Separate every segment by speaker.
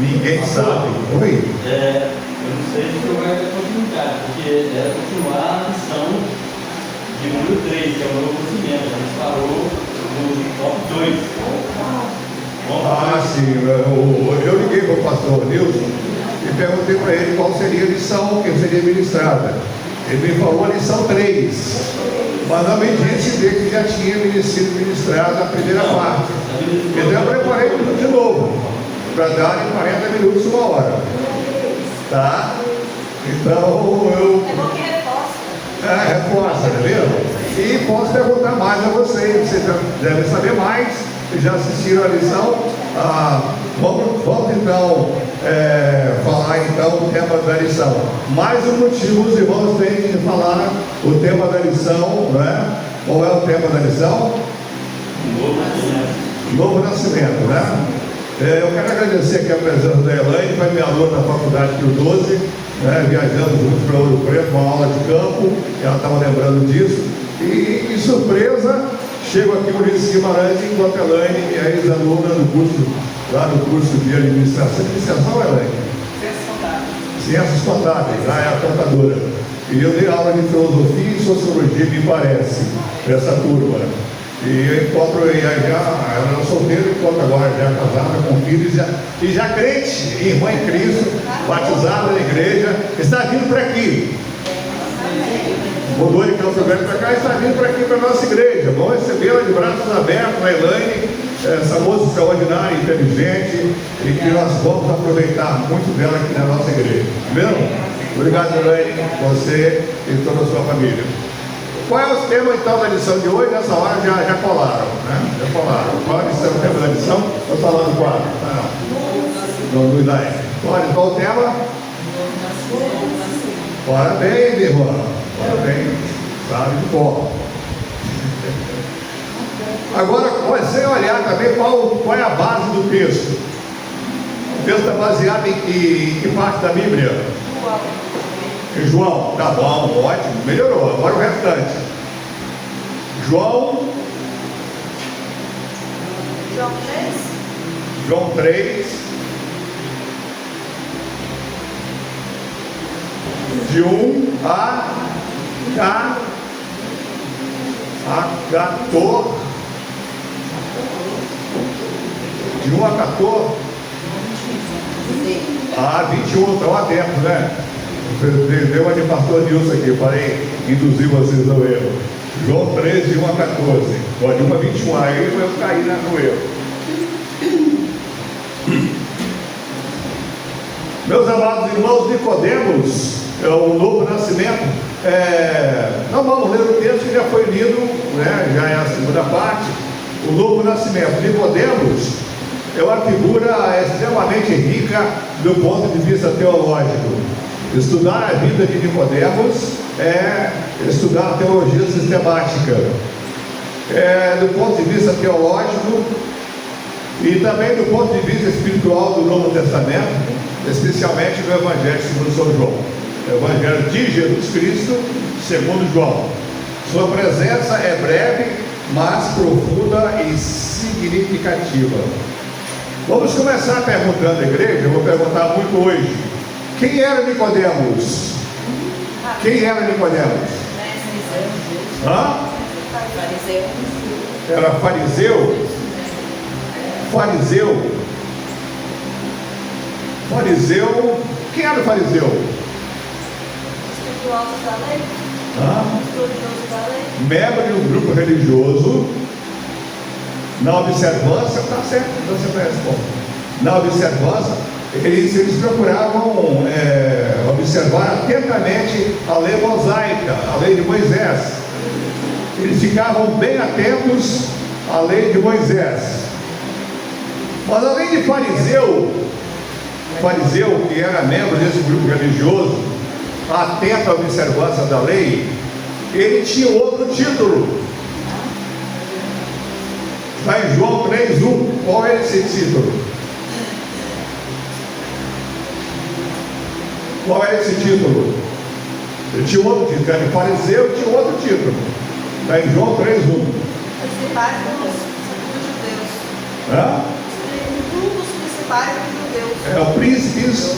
Speaker 1: Ninguém sabe. Oi?
Speaker 2: Eu não sei se vai continuar, porque é continuar a lição de número 3, que é o novo cimento. A gente parou no top 2.
Speaker 1: Ah, sim. Eu liguei para o pastor Nilson e perguntei para ele qual seria a lição que seria ministrada. Ele me falou a lição 3, mas não me disse que já tinha sido ministrada a primeira parte. Então eu preparei tudo de novo, para dar em 40 minutos, 1 hora. Tá? Então eu.
Speaker 3: É bom que reforça.
Speaker 1: Reforça, não é mesmo? E posso perguntar mais a vocês devem saber mais, já assistiram a lição. Vamos então falar então o tema da lição. Mais um motivo os irmãos têm de falar o tema da lição, não é? Qual é o tema da lição? Novo Nascimento, né? Eu quero agradecer aqui a presença da Elaine, que foi minha aluna na faculdade Pio 12, né? Viajando juntos para Ouro Preto, uma aula de campo, ela estava lembrando disso. E surpresa, chego aqui no Ulisses Guimarães enquanto a Elaine é ex-aluna do curso, lá no curso de administração. Iniciação, Elaine? Ciências Contábeis, lá é a contadora. E eu dei aula de filosofia e sociologia, me parece, para essa turma. E eu encontro ela era solteira, encontro agora já casada, com filhos, e já crente, irmã em Cristo, batizada na igreja, está vindo para aqui. Mudou de Campo Grande para cá e está vindo para aqui para a nossa igreja. Vamos recebê-la de braços abertos, a Elaine, essa moça extraordinária, inteligente, e que nós vamos aproveitar muito dela aqui na nossa igreja. Viu? Obrigado, Elaine, você e toda a sua família. Qual é o tema então da lição de hoje? Nessa hora já colaram, né? Já colaram. Qual é o tema da lição? Estou falando qual? Não dá. Qual o tema? Parabéns, minha irmã. Parabéns. Sabe de cor. Agora, você olhar também qual é a base do texto. O texto está baseado em que parte da Bíblia? Em João. Tá bom, ótimo, melhorou. Agora o restante. João 3. De 1 a 14. De 1 a 14. 21, estão atentos, né? Deu uma de pastor Nilson aqui, parei induzir vocês ao erro. João 13, de 1 a 14. De 1 a 21, aí eu caí no erro. Meus amados irmãos, Nicodemos é o novo nascimento. Não vamos ler o texto que já foi lido, né? Já é a segunda parte. O novo nascimento. Nicodemos é uma figura extremamente rica do ponto de vista teológico. Estudar a vida de Nicodemos é estudar a teologia sistemática. Do ponto de vista teológico e também do ponto de vista espiritual do Novo Testamento, especialmente no Evangelho segundo São João. Evangelho de Jesus Cristo segundo João. Sua presença é breve, mas profunda e significativa. Vamos começar perguntando à igreja. Eu vou perguntar muito hoje. Quem era Nicodemos? Quem era Nicodemos? Era fariseu? Fariseu. Quem era o fariseu? Membro de um grupo religioso. Na observância, está certo, você vai responder. Na observância, eles procuravam observar atentamente a lei mosaica, a lei de Moisés. Eles ficavam bem atentos à lei de Moisés. Mas além de fariseu, que era membro desse grupo religioso, atento à observância da lei, ele tinha outro título. Está em João 3:1. Qual é esse título? Qual é esse título? Ele tinha outro título. Era fariseu e tinha outro título. Está em João 3:1.
Speaker 3: Principais dos judeus.
Speaker 1: Hã?
Speaker 3: Um dos principais dos judeus.
Speaker 1: É o príncipes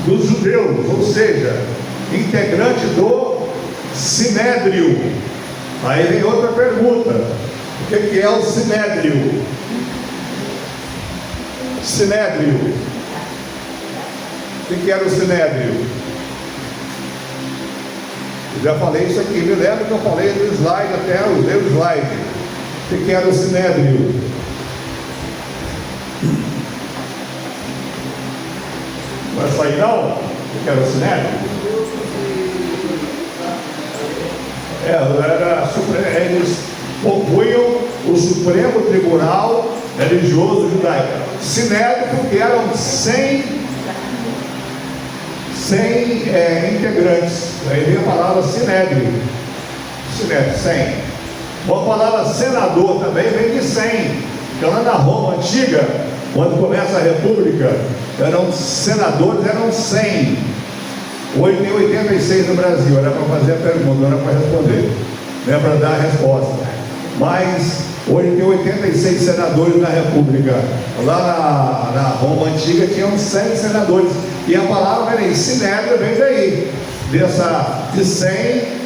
Speaker 1: dos judeus, ou seja, integrante do Sinédrio. Aí vem outra pergunta: o que é o Sinédrio? Sinédrio. O que era o Sinédrio? Eu já falei isso aqui, me lembro que eu falei do slide, até usei o slide. O que era o Sinédrio? Vai sair não? O que era o Sinédrio? Eles compunham o Supremo Tribunal Religioso Judaico. Sinédrio, porque eram 100 integrantes. Aí vem a palavra Sinédrio. Sinédrio, 100. Uma palavra senador também vem de 100. Então lá na Roma Antiga, quando começa a República, eram senadores, eram 100. Hoje tem 86 no Brasil. Era para fazer a pergunta, não era para responder, não era para dar a resposta. Mas hoje tem 86 senadores na República. Lá na Roma Antiga tinham 100 senadores. E a palavra vem, Sinédrio, vem daí, de 100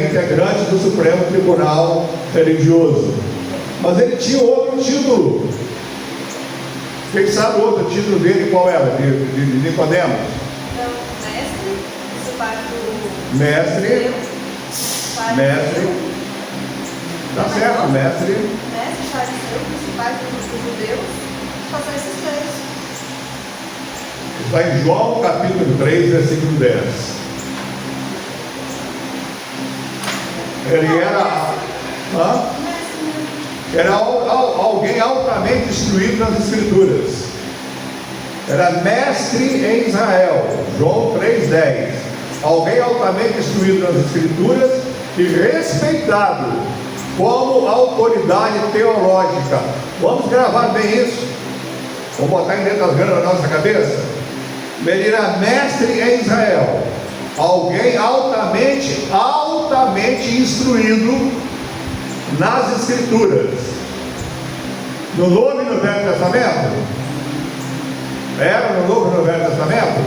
Speaker 1: integrantes do Supremo Tribunal Religioso. Mas ele tinha outro título. Quem sabe o outro título dele qual era? De Nicodemos?
Speaker 3: Então, mestre, principais do
Speaker 1: Mestre. Mestre. Tá certo, mestre.
Speaker 3: Mestre, fariseu, principais dos judeus. Só são esses três.
Speaker 1: Está em João capítulo 3, versículo 10. Ele era alguém altamente instruído nas Escrituras. Era mestre em Israel. João 3,10. Alguém altamente instruído nas Escrituras e respeitado como autoridade teológica. Vamos gravar bem isso. Vamos botar dentro das granas da nossa cabeça. Ele era mestre em Israel. Alguém altamente instruído nas Escrituras. No Novo e no Velho Testamento? Era no Novo e no Velho Testamento?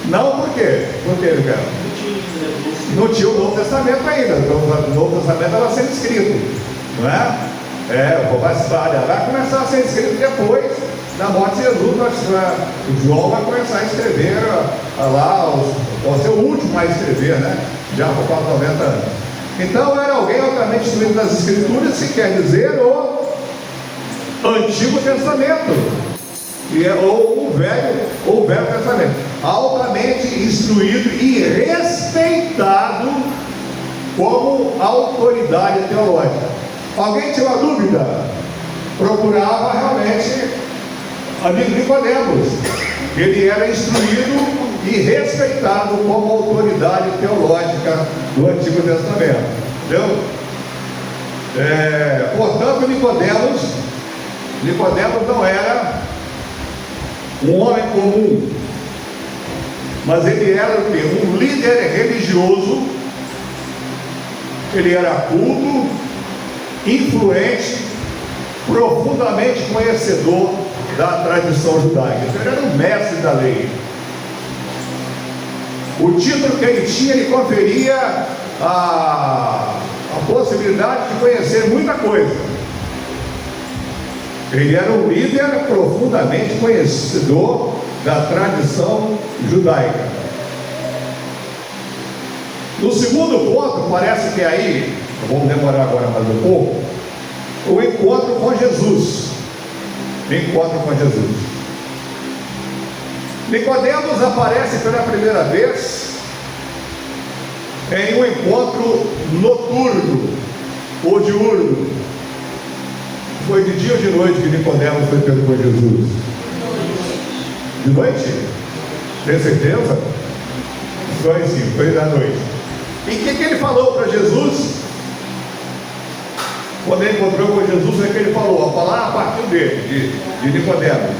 Speaker 1: Não, por quê? Por quê, Miguel? Não tinha o Novo Testamento ainda. O Novo Testamento estava sendo escrito, não é? Vai começar a ser escrito depois da morte de Jesus. O João vai começar a escrever vai ser o último a escrever, né? Já por quase 90 anos. Então era alguém altamente instruído nas Escrituras, que quer dizer o Antigo Testamento, ou o Velho Testamento. Altamente instruído e respeitado como autoridade teológica. Alguém tinha uma dúvida? Procurava realmente a Nicodemos. Ele era instruído e respeitado como autoridade teológica do Antigo Testamento. Entendeu? Portanto, Nicodemos não era um homem comum, mas ele era o quê? Um líder religioso. Ele era culto, influente, profundamente conhecedor da tradição judaica. Ele era um mestre da lei. O título que ele tinha, ele conferia a possibilidade de conhecer muita coisa. Ele era um líder profundamente conhecedor da tradição judaica. No segundo ponto, parece que aí, vamos demorar agora mais um pouco, o encontro com Jesus. Nicodemos aparece pela primeira vez em um encontro noturno ou diurno. Foi de dia ou de noite que Nicodemos foi pego por Jesus? De noite? Tem certeza? Foi sim, foi da noite. E o que ele falou para Jesus? Quando ele encontrou com Jesus, o que ele falou? A palavra partiu dele, de Nicodemos.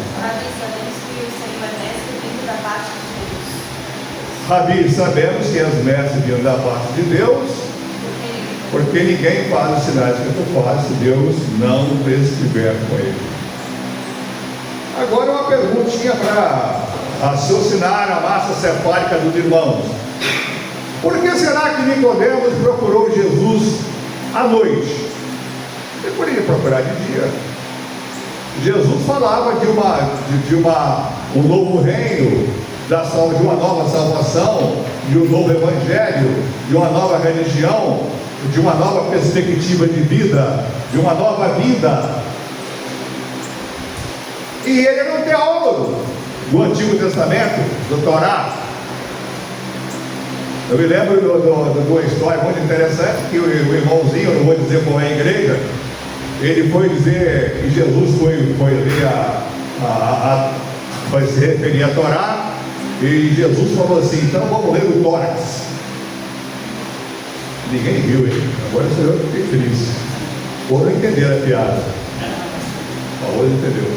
Speaker 1: Rabi, sabemos que as mestres vinham da parte de Deus, porque ninguém faz os sinais que tu fazes se Deus não estiver com ele. Agora uma perguntinha para raciocinar a massa cefálica dos irmãos. Por que será que Nicodemos procurou Jesus à noite? Ele poderia procurar de dia. Jesus falava de um novo reino, de uma nova salvação, de um novo evangelho, de uma nova religião, de uma nova perspectiva de vida, de uma nova vida. E ele era um teólogo do Antigo Testamento, do Torá. Eu me lembro de uma história muito interessante, que o irmãozinho, eu não vou dizer qual é a igreja, ele foi dizer que Jesus foi ler vai se referir a Torá, e Jesus falou assim: então vamos ler o Tórax. Ninguém viu ele. Agora sou eu que fiquei feliz. Ou não entenderam a piada. Ou não entendeu.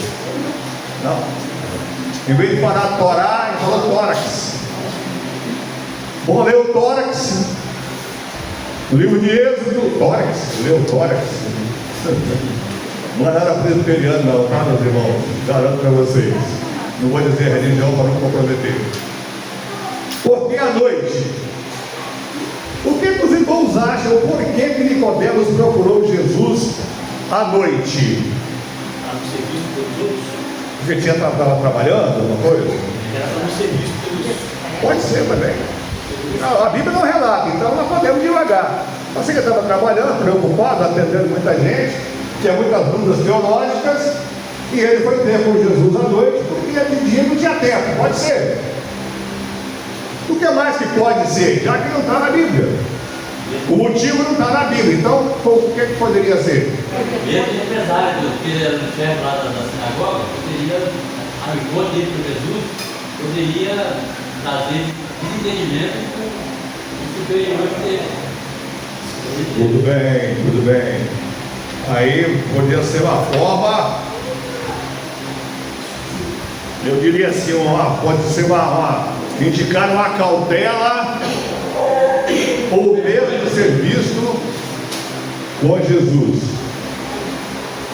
Speaker 1: Não. Em vez de falar Torá, ele falou Tórax. Vamos ler o Tórax. O livro de Êxodo, Tórax. Leu o Tórax. Não é nada presbiteriano não, tá, meus irmãos? Garanto para vocês. Não vou dizer religião para não comprometer. Porque à noite, o que os irmãos acham? Por que Nicodemos procurou Jesus à noite?
Speaker 2: Para não ser visto pelos outros?
Speaker 1: Porque estava trabalhando, alguma coisa?
Speaker 2: Era para não ser visto pelos outros.
Speaker 1: Pode ser também. A Bíblia não relata, então nós podemos devagar. Assim que estava trabalhando, preocupado, atendendo muita gente, tinha muitas dúvidas teológicas, e ele foi ter com Jesus à noite, porque de dia não tinha tempo. Pode ser. O que mais que pode ser? Já que não está na Bíblia. O motivo não está na Bíblia. Então, o que poderia ser?
Speaker 2: Ele é empresário, porque ele era o chefe lá da sinagoga, poderia, a encontro dele com Jesus, poderia trazer entendimento superior dele.
Speaker 1: Tudo bem, tudo bem. Aí podia ser uma forma, eu diria assim, pode ser indicar uma cautela ou medo de ser visto com Jesus.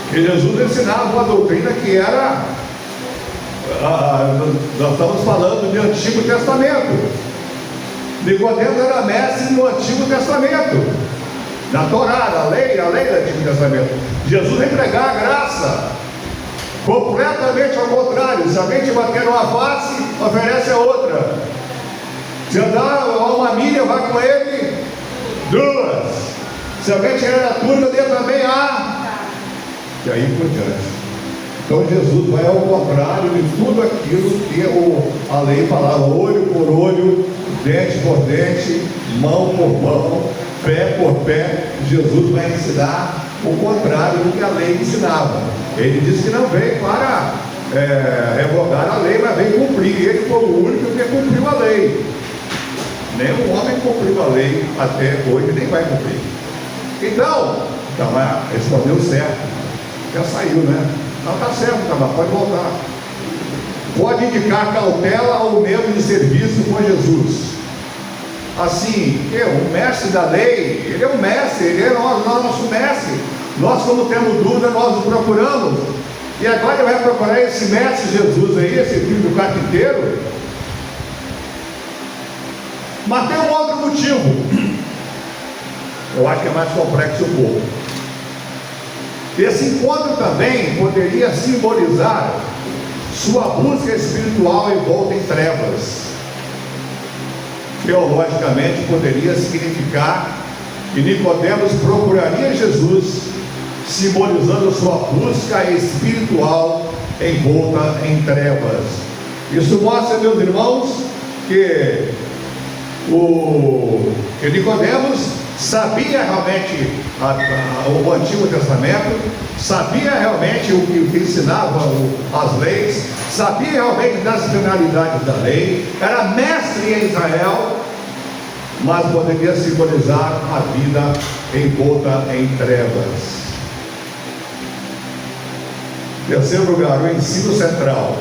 Speaker 1: Porque Jesus ensinava uma doutrina que era, nós estamos falando de Antigo Testamento. Nicodemos era mestre no Antigo Testamento, na Torá, na lei do Antigo Testamento. Jesus ia pregar a graça completamente ao contrário. Se alguém te bater numa face, oferece a outra. Se andar uma milha, vai com ele 2. Se alguém tirar a turma, dê também a. E aí por diante. Então Jesus vai ao contrário de tudo aquilo que a lei falava: olho por olho, dente por dente, mão por mão, pé por pé. Jesus vai ensinar o contrário do que a lei ensinava. Ele disse que não veio para revogar a lei, mas veio cumprir. Ele foi o único que cumpriu a lei. Nenhum homem cumpriu a lei até hoje, nem vai cumprir. Então respondeu certo. Já saiu, né? Não, está certo, tá, pode voltar. Pode indicar cautela ou medo de ser visto com Jesus. Assim, o mestre da lei, ele é um mestre, ele é nosso mestre. Nós, quando temos dúvida, nós o procuramos. E agora ele vai procurar esse mestre Jesus aí, esse filho do carpinteiro. Mas tem um outro motivo. Eu acho que é mais complexo um pouco. Esse encontro também poderia simbolizar sua busca espiritual envolta em trevas. Teologicamente poderia significar que Nicodemos procuraria Jesus, simbolizando sua busca espiritual envolta em trevas. Isso mostra, meus irmãos, que Nicodemos sabia realmente o Antigo Testamento, sabia realmente o que ensinava as leis, sabia realmente das finalidades da lei, era mestre em Israel, mas poderia simbolizar a vida envolta em trevas. Terceiro lugar, o ensino central.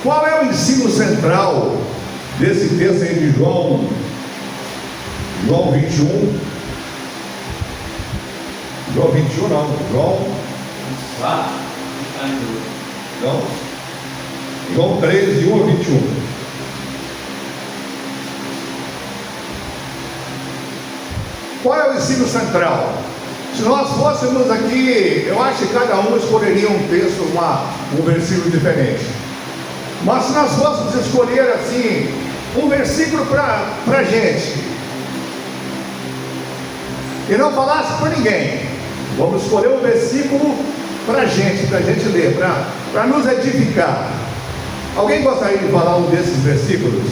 Speaker 1: Qual é o ensino central desse texto aí de João 21? João 21 não, João.
Speaker 2: Não.
Speaker 1: João 3, de 1 a 21. Qual é o ensino central? Se nós fôssemos aqui, eu acho que cada um escolheria um texto, um versículo diferente. Mas se nós fôssemos escolher assim, um versículo para a gente, e não falasse para ninguém, vamos escolher um versículo para a gente ler, para nos edificar. Alguém gostaria de falar um desses versículos?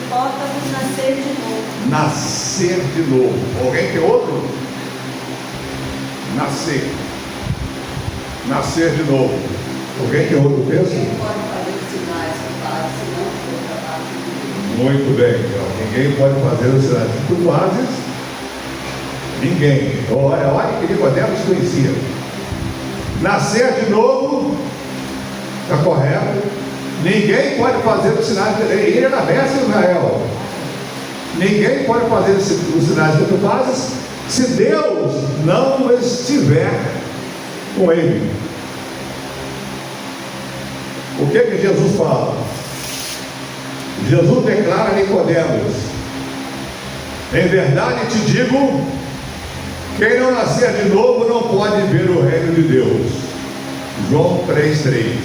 Speaker 3: Importa-nos nascer de novo.
Speaker 1: Nascer de novo. Alguém tem outro? Nascer de novo. Alguém tem outro texto?
Speaker 4: Ninguém pode fazer os sinais que faz, se não for da parte de Deus.
Speaker 1: Muito bem, então. Ninguém pode fazer os sinais que tu fazes. Ninguém. Olha que Nicodemos conhecia. Nascer de novo, está correto. Ninguém pode fazer os sinais. Ele era mestre de Israel. Ninguém pode fazer os sinais que tu fazes se Deus não estiver com ele. O que Jesus fala? Jesus declara a Nicodemos: em verdade te digo, quem não nascer de novo não pode ver o reino de Deus. João 3,3.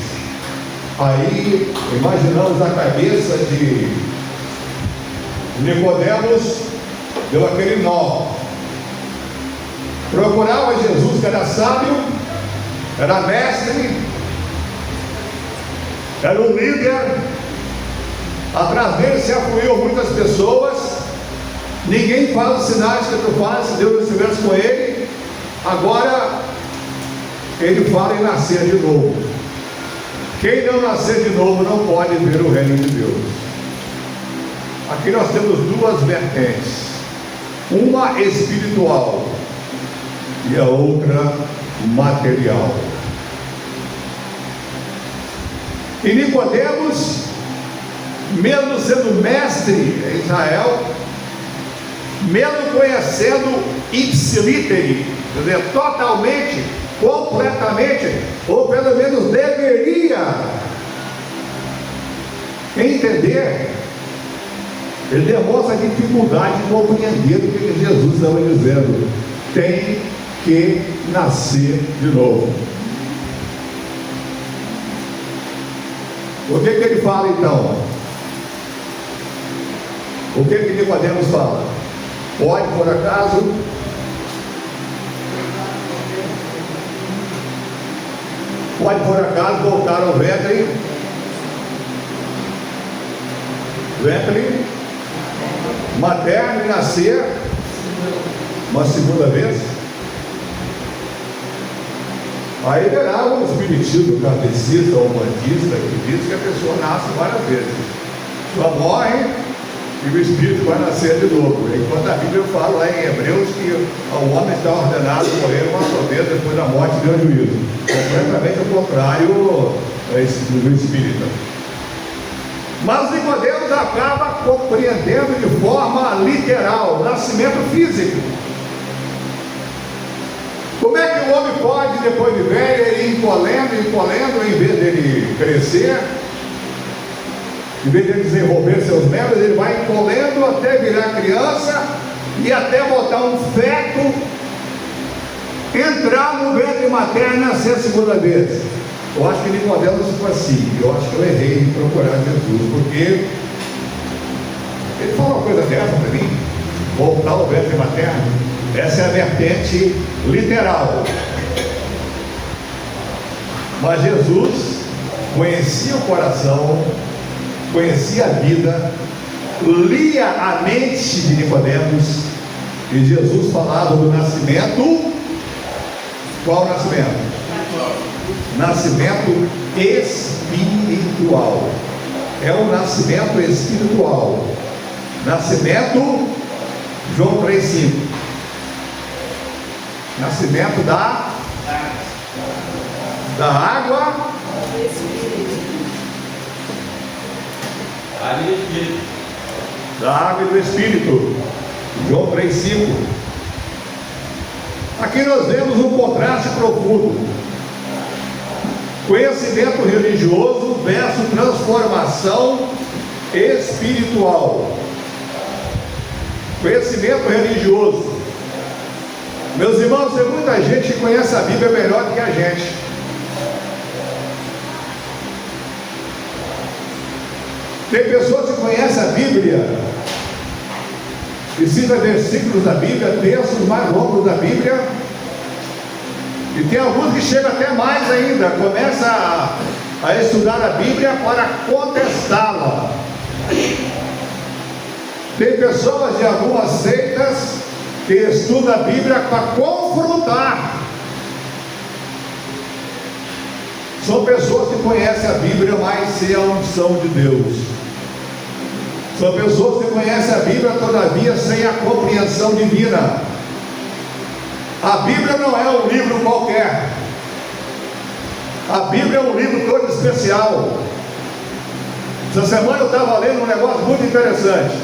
Speaker 1: Aí imaginamos a cabeça de Nicodemos, deu aquele nó. Procurava Jesus, que era sábio, era mestre, era um líder. Atrás dele se afluíam muitas pessoas. Ninguém faz os sinais que tu fazes se Deus não estivesse com ele. Agora ele fala em nascer de novo. Quem não nascer de novo não pode ver o reino de Deus. Aqui nós temos duas vertentes, uma espiritual e a outra material. E Nicodemos, mesmo sendo mestre em Israel, mesmo conhecendo ipsiliteri, quer dizer, totalmente, completamente, ou pelo menos deveria entender, ele demonstra dificuldade de compreender o que Jesus estava dizendo. Tem que nascer de novo. O que ele fala então? O que Nicodemos fala? Pode, por acaso, voltar ao ventre materno e nascer uma segunda vez? Aí verá o espiritismo kardecista ou umbandista que diz que a pessoa nasce várias vezes, só morre e o espírito vai nascer de novo. Enquanto a Bíblia fala lá em Hebreus que o homem está ordenado a morrer uma só vez, depois da morte deu juízo. Completamente o contrário do espírito. Mas Nicodemos acaba compreendendo de forma literal, nascimento físico. Como é que o homem pode, depois de velho, ir encolhendo, em vez dele crescer, em vez de desenvolver seus membros, ele vai encolhendo até virar criança e até botar um feto, entrar no ventre materno e nascer a segunda vez. Eu acho que Nicodemos foi assim. Eu acho que eu errei em procurar Jesus, porque ele falou uma coisa dessa para mim, voltar ao ventre materno. Essa é a vertente literal. Mas Jesus conhecia o coração, conhecia a vida, lia a mente de Nicodemos, e Jesus falava do nascimento. Qual nascimento? Nascimento espiritual. É o nascimento espiritual. Nascimento, João 3,5. Nascimento da água. Da água e do Espírito. João 3,5. Aqui nós vemos um contraste profundo. Conhecimento religioso versus transformação espiritual. Conhecimento religioso. Meus irmãos, tem muita gente que conhece a Bíblia melhor do que a gente. Tem pessoas que conhecem a Bíblia e citam versículos da Bíblia, textos mais longos da Bíblia, e tem alguns que chegam até mais ainda, começa a estudar a Bíblia para contestá-la. Tem pessoas de algumas seitas que estudam a Bíblia para confrontar. São pessoas que conhecem a Bíblia, mas sem a unção de Deus. São pessoas que conhecem a Bíblia, todavia sem a compreensão divina. A Bíblia não é um livro qualquer. A Bíblia é um livro todo especial. Essa semana eu estava lendo um negócio muito interessante.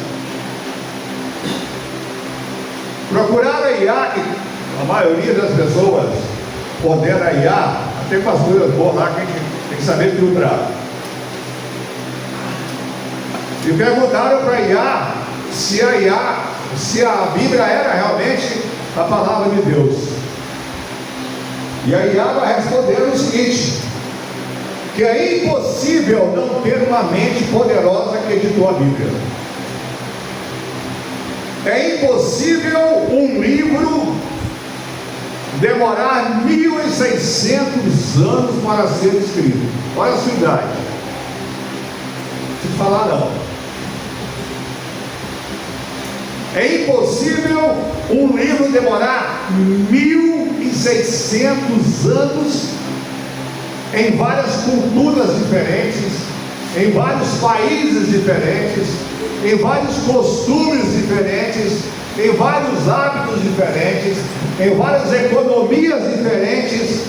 Speaker 1: Procuraram a IA, que a maioria das pessoas pondera a IA, tem umas coisas boas lá que a gente tem que saber filtrar. E perguntaram para a IA se a Bíblia era realmente a palavra de Deus. E a IA vai responder o seguinte: que é impossível não ter uma mente poderosa que editou a Bíblia. É impossível um livro demorar 1.600 anos para ser escrito. Olha a sua idade. Se falar não. É impossível um livro demorar 1.600 anos em várias culturas diferentes, em vários países diferentes, em vários costumes diferentes, em vários hábitos diferentes, em várias economias diferentes.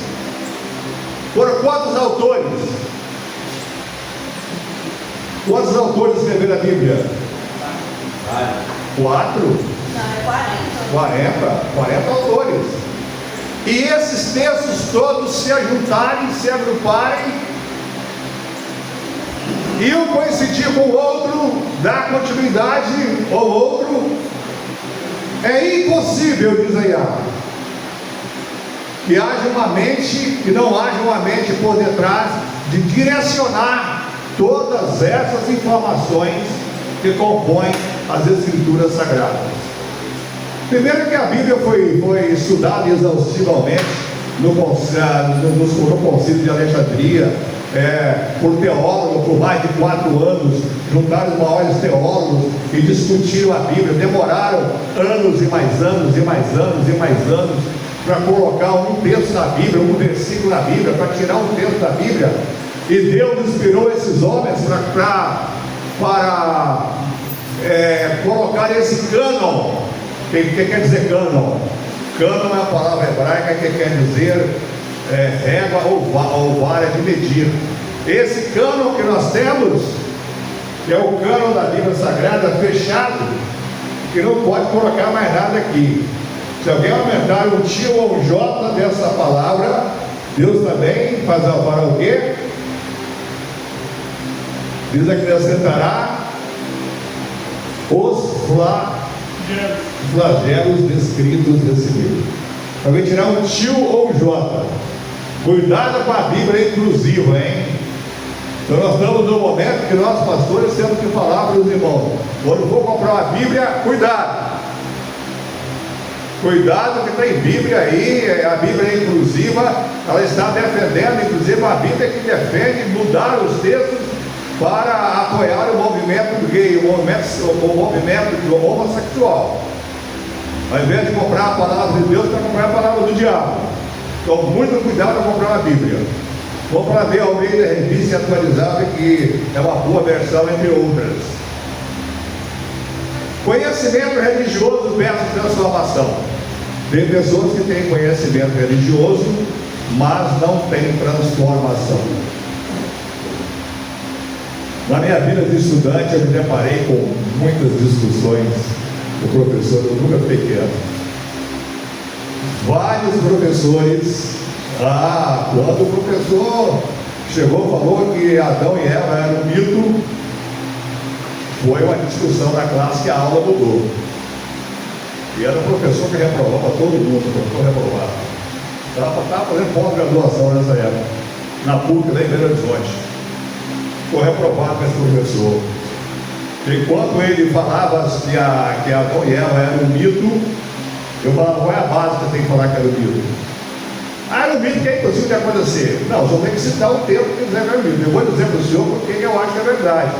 Speaker 1: Por quantos autores? Quantos autores escreveram a Bíblia? 4?
Speaker 3: Não, é
Speaker 1: 40 autores. E esses textos todos se ajuntarem, se agruparem, e um coincidir com o outro, dar continuidade ao outro, é impossível, diz a IA, que haja uma mente, que não haja uma mente por detrás de direcionar todas essas informações que compõem as Escrituras Sagradas. Primeiro que a Bíblia foi estudada exaustivamente no Concílio de Alexandria, por teólogos, por mais de 4 anos, juntaram os maiores teólogos e discutiram a Bíblia, demoraram anos e mais anos e mais anos e mais anos para colocar um texto da Bíblia, um versículo da Bíblia, para tirar um texto da Bíblia, e Deus inspirou esses homens para colocar esse cânon. O que quer dizer cânon? Cânon é a palavra hebraica que quer dizer régua ou vara de medir. Esse cânon que nós temos, que é o cânon da Bíblia Sagrada, fechado, que não pode colocar mais nada aqui. Se alguém aumentar um tio ou um J dessa palavra, Deus também fará o quê? Diz aqui: acrescentará os flagelos descritos nesse livro. Alguém tirar um tio ou um J. Cuidado com a Bíblia inclusiva, hein? Então nós estamos no momento que nós pastores temos que falar para os irmãos: quando for comprar uma Bíblia, cuidado. Cuidado que tem Bíblia aí, a Bíblia é inclusiva, ela está defendendo, inclusive a Bíblia que defende mudar os textos para apoiar o movimento gay, o movimento homossexual. Ao invés de comprar a palavra de Deus, para comprar a palavra do diabo. Então, muito cuidado para comprar a Bíblia. Vamos para ver ao meio da revista atualizada, que é uma boa versão, entre outras. Conhecimento religioso versus transformação. Tem pessoas que têm conhecimento religioso, mas não têm transformação. Na minha vida de estudante, eu me deparei com muitas discussões com o professor, eu nunca fiquei quieto. Vários professores, quando o professor chegou e falou que Adão e Eva eram um mito. Foi uma discussão na classe que a aula mudou. E era o professor que reprovava todo mundo, o professor reprovava. Estava fazendo pós-graduação nessa época, na PUC lá em Belo Horizonte. Foi reprovado com esse professor. Enquanto ele falava que Adão e Eva eram um mito, eu falava, qual é a base que eu tenho que falar que era um mito? Era um mito que é impossível de acontecer. Não, só tem que citar o tempo que dizer que era um mito. Eu vou dizer para o senhor porque eu acho que é verdade.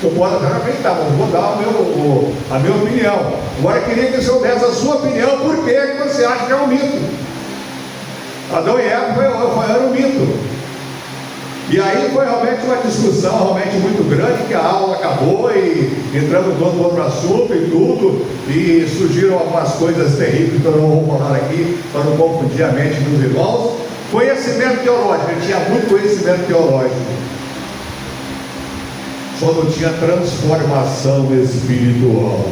Speaker 1: Eu posso até acreditar, mas vou dar a minha opinião. Agora eu queria que o senhor desse a sua opinião, por que você acha que é um mito? Adão e Eva era um mito. E aí foi realmente uma discussão realmente muito grande, que a aula acabou e entramos todo no outro assunto e tudo, e surgiram algumas coisas terríveis que eu não vou falar aqui, para não confundir a mente dos irmãos. Conhecimento teológico, ele tinha muito conhecimento teológico, só não tinha transformação espiritual,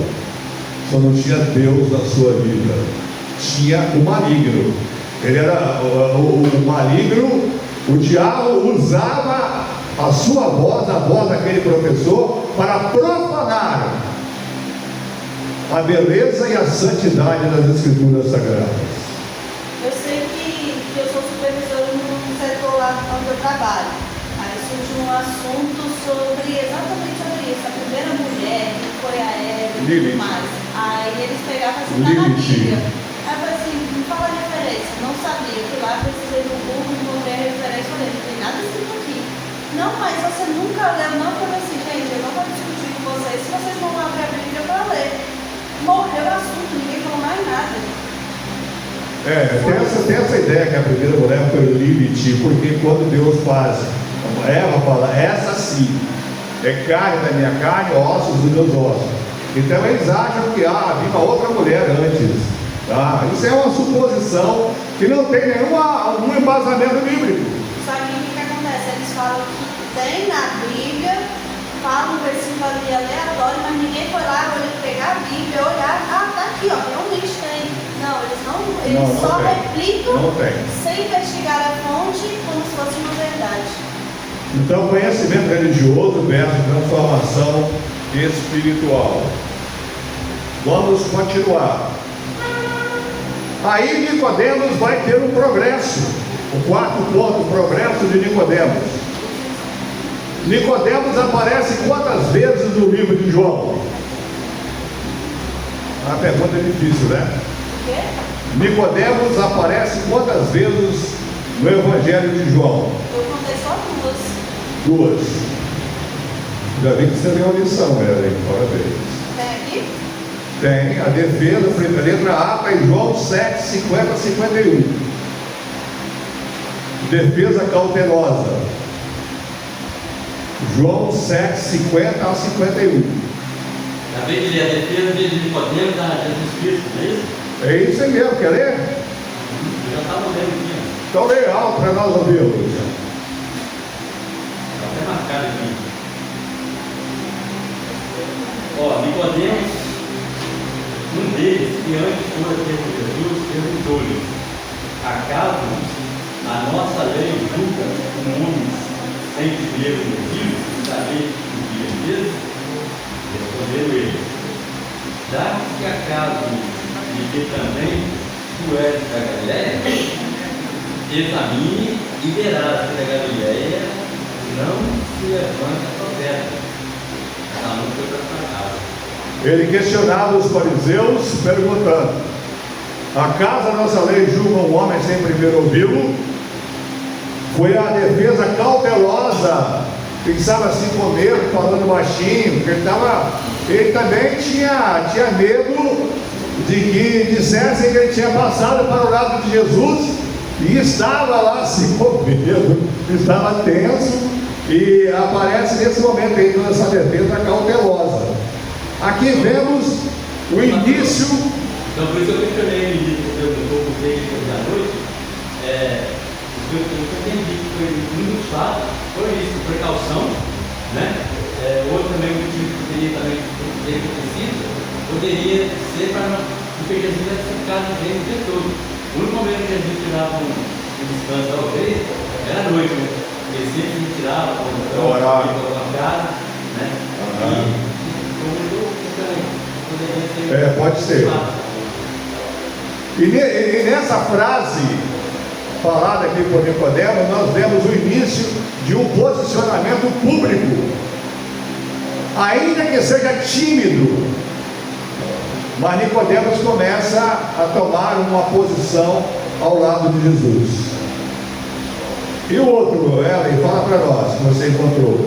Speaker 1: só não tinha Deus na sua vida. Tinha o maligno, ele era o maligno. O diabo usava a sua voz, a voz daquele professor, para profanar a beleza e a santidade das Escrituras Sagradas.
Speaker 3: Eu sei que eu sou supervisora no setor lá onde eu trabalho. Aí surgiu um assunto exatamente sobre isso. A primeira mulher que foi a Eva e tudo mais. Aí eles pegavam assim, tá na Bíblia. Aí eu falei assim, me fala a referência. Não sabia, fui lá, precisei do Google, encontrei a referência, falei, não tem nada escrito aqui. Não, mas você nunca leu, não? Eu falei assim, gente, eu não vou discutir com vocês, se vocês vão abrir a Bíblia para ler. Morreu o assunto, ninguém falou mais nada.
Speaker 1: Tem essa ideia que a primeira mulher foi Lilith, porque quando Deus faz, Eva fala, essa sim, é carne da minha carne, ossos dos meus ossos. Então eles acham que havia uma outra mulher antes. Tá? Isso é uma suposição que não tem nenhum embasamento bíblico.
Speaker 3: Só que o que acontece? Eles falam que tem na Bíblia, falam um versículo ali aleatório, mas ninguém foi lá pegar a Bíblia, olhar, tá aqui, ó, realmente tem. Não, eles só replicam sem investigar a fonte como se fosse uma verdade.
Speaker 1: Então, conhecimento religioso versus transformação espiritual. Vamos continuar. Aí Nicodemos vai ter um progresso. O quarto ponto, o progresso de Nicodemos. Nicodemos aparece quantas vezes no livro de João? A pergunta é difícil, né?
Speaker 3: O quê?
Speaker 1: Nicodemos aparece quantas vezes no Evangelho de João?
Speaker 3: Eu contei só duas.
Speaker 1: Duas. Já vi que você deu uma lição, Ellen, parabéns.
Speaker 3: Tem aqui?
Speaker 1: Tem a defesa, a letra A está em João 7, 50 a 51. Defesa cautelosa. João 7, 50 a 51.
Speaker 2: Acabei de ler a defesa de Nicodemos a Jesus Cristo, não é isso?
Speaker 1: É isso aí mesmo, quer ler?
Speaker 2: Eu já estava lendo aqui, ó.
Speaker 1: Então leia alto para nós ouvirmos.
Speaker 2: Está até marcado aqui. Ó, Nicodemos, um deles, que antes fora ter com Jesus, perguntou-lhe: acaso a nossa lei julga homens sem primeiro motivo, saber o que é mesmo? Respondeu ele: dá-se acaso de que também tu és da Galileia? Examine e verás que da Galileia não se levanta profeta. Cada um foi para sua casa.
Speaker 1: Ele questionava os fariseus, perguntando: acaso a nossa lei julga um homem sem primeiro ouvi-lo? Foi a defesa cautelosa, pensava assim com medo, falando baixinho, porque ele também tinha medo de que dissessem que ele tinha passado para o lado de Jesus, e estava lá assim com medo, estava tenso, e aparece nesse momento aí toda essa defesa cautelosa. Aqui vemos o início.
Speaker 2: Então, por isso eu questionei o menino que perguntou por que ele foi à noite. O que eu entendi que foi um dos fatos, foi isso, precaução, né? Outro também motivo que poderia também ter acontecido, poderia ser para não, porque Jesus ia ficar no reino de todo. O único momento que Jesus tirava um descanso da ovelha era à noite, né? Ele sempre
Speaker 1: Orar.
Speaker 2: né?
Speaker 1: Pode ser. E nessa frase falada aqui por Nicodemo, nós vemos o início de um posicionamento público, ainda que seja tímido, mas Nicodemos começa a tomar uma posição ao lado de Jesus. E o outro, Ellen, fala para nós, que você encontrou.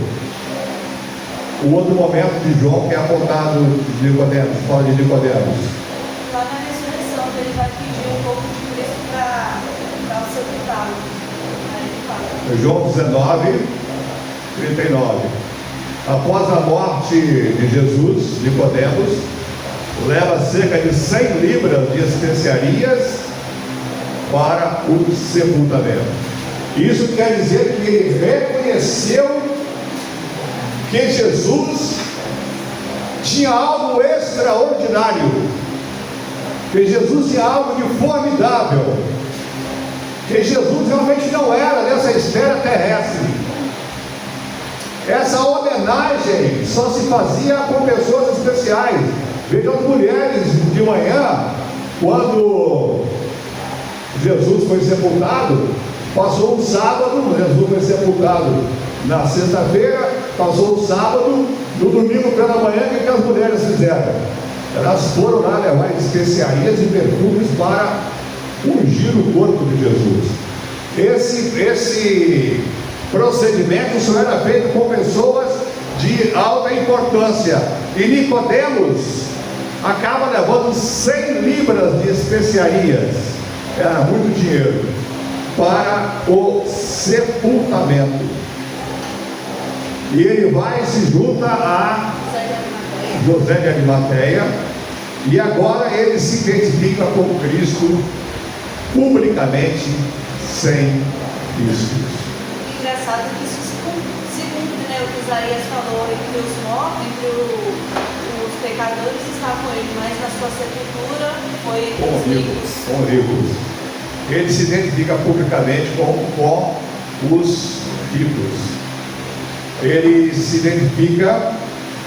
Speaker 1: O outro momento de João que é apontado de Nicodemos, fala de Nicodemos.
Speaker 3: Lá na ressurreição, ele vai pedir um pouco de Cristo para sepultá-lo. Aí ele fala.
Speaker 1: João 19, 39. Após a morte de Jesus, Nicodemos leva cerca de 100 libras de especiarias para o sepultamento. Isso quer dizer que ele reconheceu que Jesus tinha algo extraordinário, que Jesus tinha algo de formidável, que Jesus realmente não era dessa esfera terrestre. Essa homenagem só se fazia com pessoas especiais. Vejam as mulheres de manhã, quando Jesus foi sepultado, passou um sábado, Jesus foi sepultado na sexta-feira, passou o sábado, no domingo pela manhã, o que as mulheres fizeram? Elas foram lá levar especiarias e perfumes para ungir o corpo de Jesus. Esse procedimento só era feito com pessoas de alta importância. E Nicodemos acaba levando 100 libras de especiarias, era muito dinheiro, para o sepultamento. E ele vai e se junta a José de Arimateia, e agora ele se identifica com Cristo publicamente, sem riscos.
Speaker 3: Engraçado que isso se cumpre, né? O que Isaías falou, entre os mortos, entre os pecadores estavam ele, mas na sua sepultura foi os ricos.
Speaker 1: Com ricos. Ele se identifica publicamente com os ricos. Ele se identifica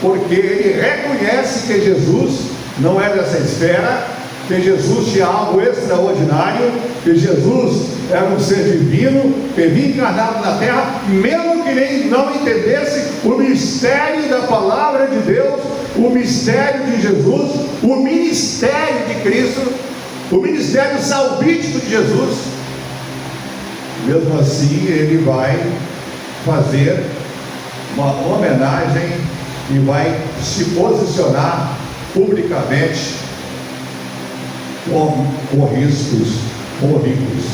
Speaker 1: porque ele reconhece que Jesus não é dessa esfera, que Jesus tinha algo extraordinário, que Jesus era um ser divino, que vinha encarnado na terra, mesmo que nem não entendesse o mistério da palavra de Deus, o mistério de Jesus, o ministério de Cristo, o ministério salvífico de Jesus. Mesmo assim, ele vai fazer uma homenagem e vai se posicionar publicamente com riscos, com ricos.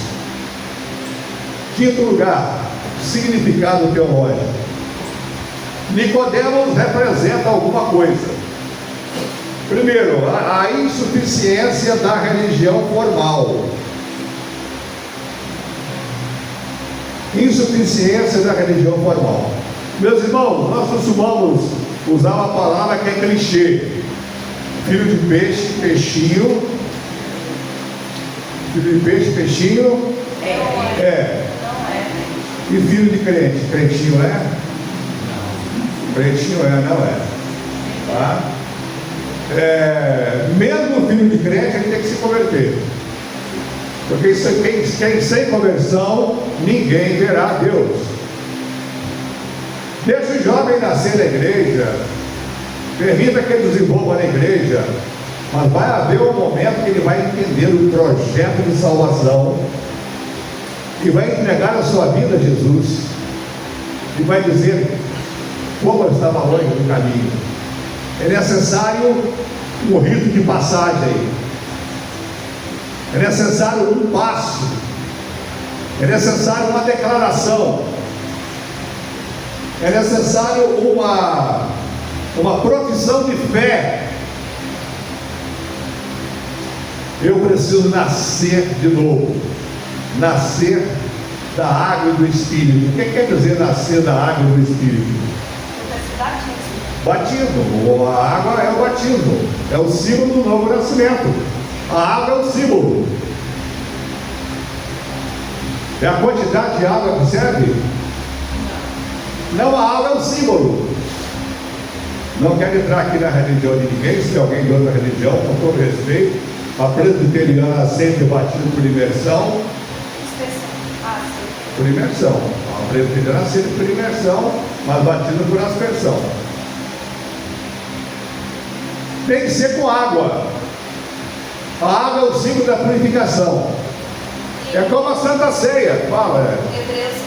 Speaker 1: Quinto lugar, significado teológico. Nicodemos representa alguma coisa. Primeiro, a insuficiência da religião formal. Insuficiência da religião formal. Meus irmãos, nós costumamos usar uma palavra que é clichê. Filho de peixe, peixinho. Filho de peixe, peixinho. É. E filho de crente, crentinho é? Crentinho não é. Tá? Mesmo filho de crente, ele tem que se converter. Porque quem sem conversão, ninguém verá Deus. Deixa o jovem nascer na igreja, permita que ele desenvolva na igreja, mas vai haver um momento que ele vai entender o projeto de salvação e vai entregar a sua vida a Jesus e vai dizer como eu estava longe do caminho. É necessário um rito de passagem, é necessário um passo, é necessário uma declaração, é necessário uma profissão de fé. Eu preciso nascer de novo, nascer da água e do Espírito. O que quer dizer nascer da água e do Espírito? Batismo. A água é o batismo, é o símbolo do novo nascimento. A água é o símbolo. É a quantidade de água que serve? Não, a água é um símbolo. Não quero entrar aqui na religião de ninguém, se tem alguém de outra religião, com todo respeito. A presbiteriana aceita o batismo por imersão. Por imersão. A presbiteriana aceita por imersão, mas batismo por aspersão. Tem que ser com água. A água é o símbolo da purificação. É como a Santa Ceia. Fala.
Speaker 3: Hebreus 11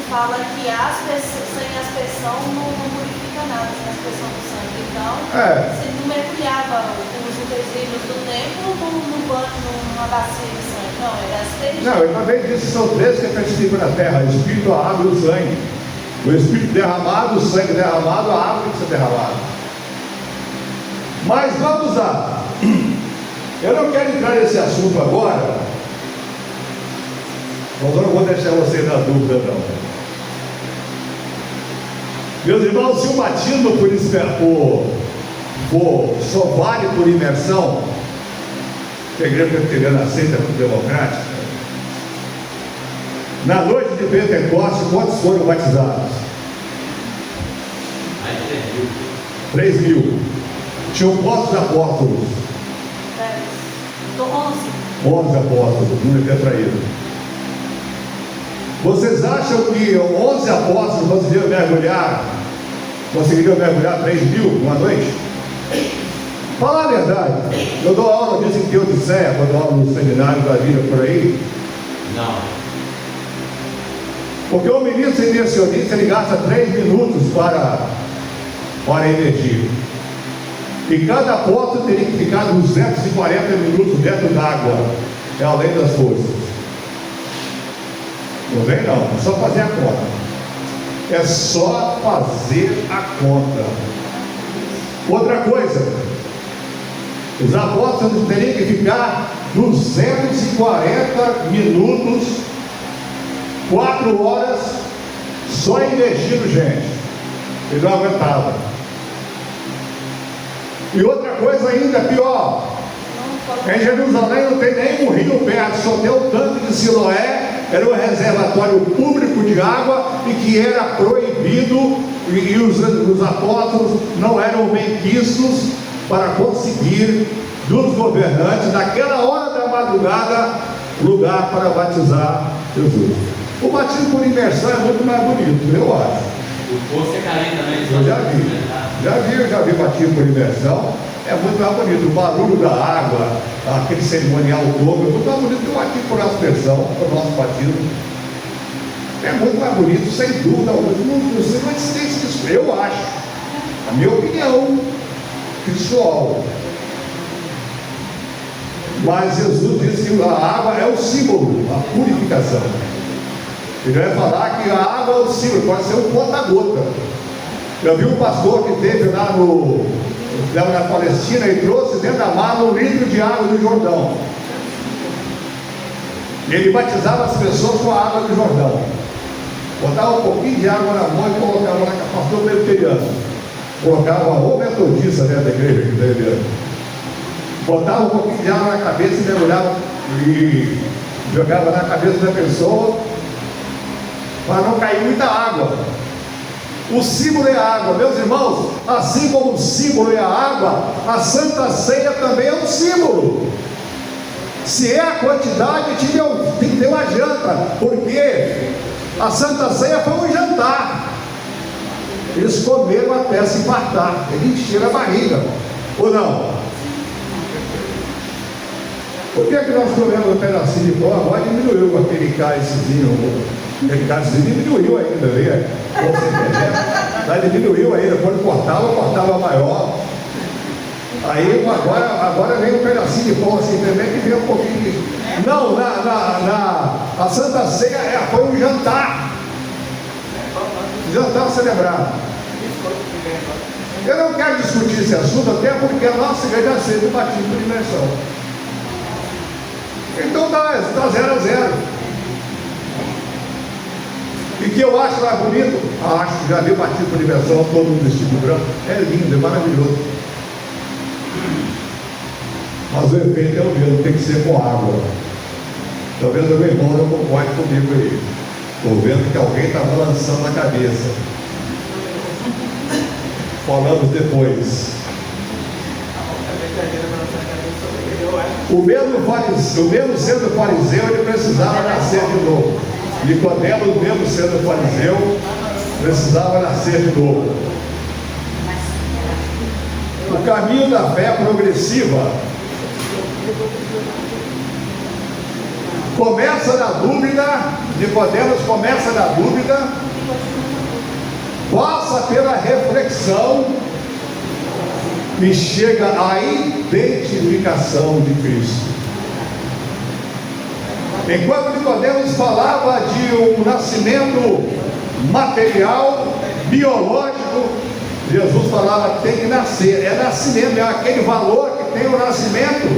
Speaker 3: fala que sem aspersão não purifica nada, sem aspersão do sangue. Então, você não mergulhava os utensílios do templo numa bacia de sangue. Não, era aspersão. Não,
Speaker 1: ele também disse que são três que testificam na terra: o Espírito, a água e o sangue. O Espírito derramado, o sangue derramado, a água tem que ser derramada. Mas vamos lá. Eu não quero entrar nesse assunto agora, mas eu não vou deixar você na dúvida não. Meus irmãos, se o batismo só vale por imersão, que a igreja presbiteriana aceita por democrática, na noite de Pentecostes, quantos foram batizados?
Speaker 2: Mais de
Speaker 1: 3 mil. Tinham quantos apóstolos? 11 apóstolos, número que é traído. Vocês acham que 11 apóstolos conseguiriam mergulhar 3 mil numa noite? Falar a verdade. Eu dou aula disso em Teodiceia, quando dou aula no seminário da vida por aí.
Speaker 2: Não.
Speaker 1: Porque o ministro imersionista, ele gasta 3 minutos para emergir. E cada apóstolo teria que ficar 240 minutos dentro d'água. É a lei das forças. Não vem não, é só fazer a conta. É só fazer a conta. Outra coisa, os apóstolos teriam que ficar 240 minutos, 4 horas, só investindo gente. Ele não aguentava. E outra coisa ainda pior, em Jerusalém não tem nem um rio perto, só tem o tanque de Siloé, era um reservatório público de água e que era proibido, e os apóstolos não eram benquistos para conseguir dos governantes, naquela hora da madrugada, lugar para batizar Jesus. O batismo por imersão é muito mais bonito, eu acho.
Speaker 2: O poço é carente também.
Speaker 1: Eu já vi batismo por imersão. É muito mais bonito. O barulho da água, aquele cerimonial todo, é muito mais bonito que o batismo por aspersão, o nosso batismo. É muito mais bonito, sem dúvida. Não sei uma existência disso, eu acho. A minha opinião pessoal. Mas Jesus disse que a água é o símbolo, a purificação. Ele vai falar que a água é o símbolo, pode ser um conta-gota. Eu vi um pastor que teve lá na Palestina e trouxe dentro da mala 1 litro de água do Jordão. E ele batizava as pessoas com a água do Jordão. Botava um pouquinho de água na mão e colocava lá com o pastor presbiteriano. Colocava o metodista dentro da igreja que dele. Botava um pouquinho de água na cabeça e mergulhava e jogava na cabeça da pessoa, para não cair muita água. O símbolo é a água, meus irmãos. Assim como o símbolo é a água, a Santa Ceia também é um símbolo. Se é a quantidade, tem que ter uma janta, porque a Santa Ceia foi um jantar. Eles comeram até se fartar, eles encheram a barriga, ou não? Por que nós comemos um pedacinho de pão? Agora diminuiu aquele cálicezinho. Aquele cálicezinho diminuiu ainda, viu? Mas diminuiu ainda. Quando cortava maior. Aí agora vem um pedacinho de pão assim também, que vem um pouquinho de... Não, a Santa Ceia foi um jantar. Jantar celebrado. Eu não quero discutir esse assunto, até porque a nossa igreja aceita o batismo por imersão. Então dá 0 a 0. E que eu acho mais bonito? Acho, já vi batismo por imersão, todo mundo vestido branco. É lindo, é maravilhoso. Mas o efeito é o mesmo, tem que ser com água. Talvez o meu irmão não concorde comigo aí. Estou vendo que alguém está balançando a cabeça. Falamos depois. O mesmo sendo fariseu, ele precisava nascer de novo. Nicodemo, mesmo sendo fariseu, precisava nascer de novo. O caminho da fé progressiva começa na dúvida. Nicodemos começa na dúvida, passa pela reflexão e chega à identificação de Cristo. Enquanto Nicodemos falava de um nascimento material, biológico, Jesus falava: tem que nascer. É nascimento, é aquele valor que tem o nascimento,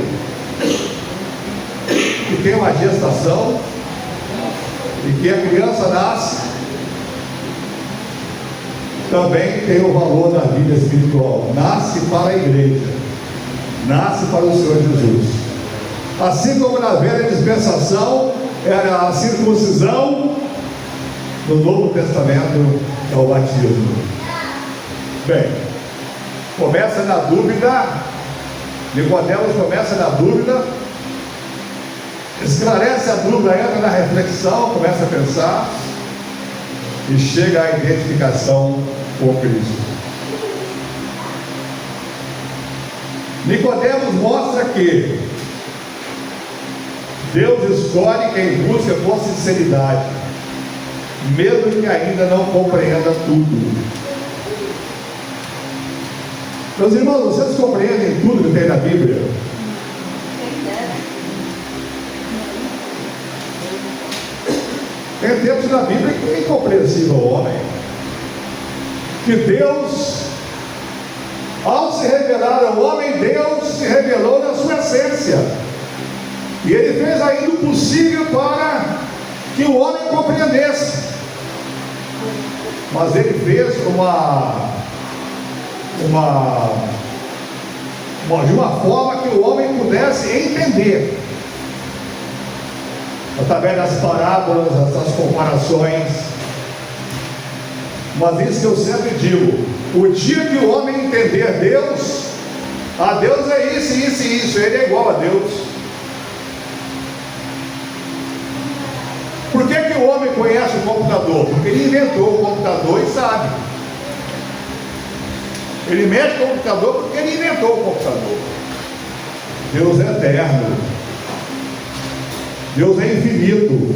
Speaker 1: que tem uma gestação, e que a criança nasce, também tem o valor na vida espiritual. Nasce para a igreja, nasce para o Senhor Jesus. Assim como na velha dispensação era a circuncisão, no Novo Testamento é o batismo. Bem, começa na dúvida. Nicodemos começa na dúvida, esclarece a dúvida, entra na reflexão, começa a pensar e chega à identificação com Cristo. Nicodemos mostra que Deus escolhe quem busca com sinceridade, mesmo que ainda não compreenda tudo. Meus irmãos, vocês compreendem tudo que tem na Bíblia? Tem textos na Bíblia que é incompreensível ao homem, que Deus, ao se revelar ao homem, Deus se revelou na sua essência, e Ele fez ainda o possível para que o homem compreendesse, mas Ele fez de uma forma que o homem pudesse entender, através das parábolas, das comparações. Mas isso que eu sempre digo: o dia que o homem entender Deus, a Deus é isso, isso e isso, ele é igual a Deus. Por que o homem conhece o computador? Porque ele inventou o computador e sabe. Ele mexe com o computador porque ele inventou o computador. Deus é eterno, Deus é infinito,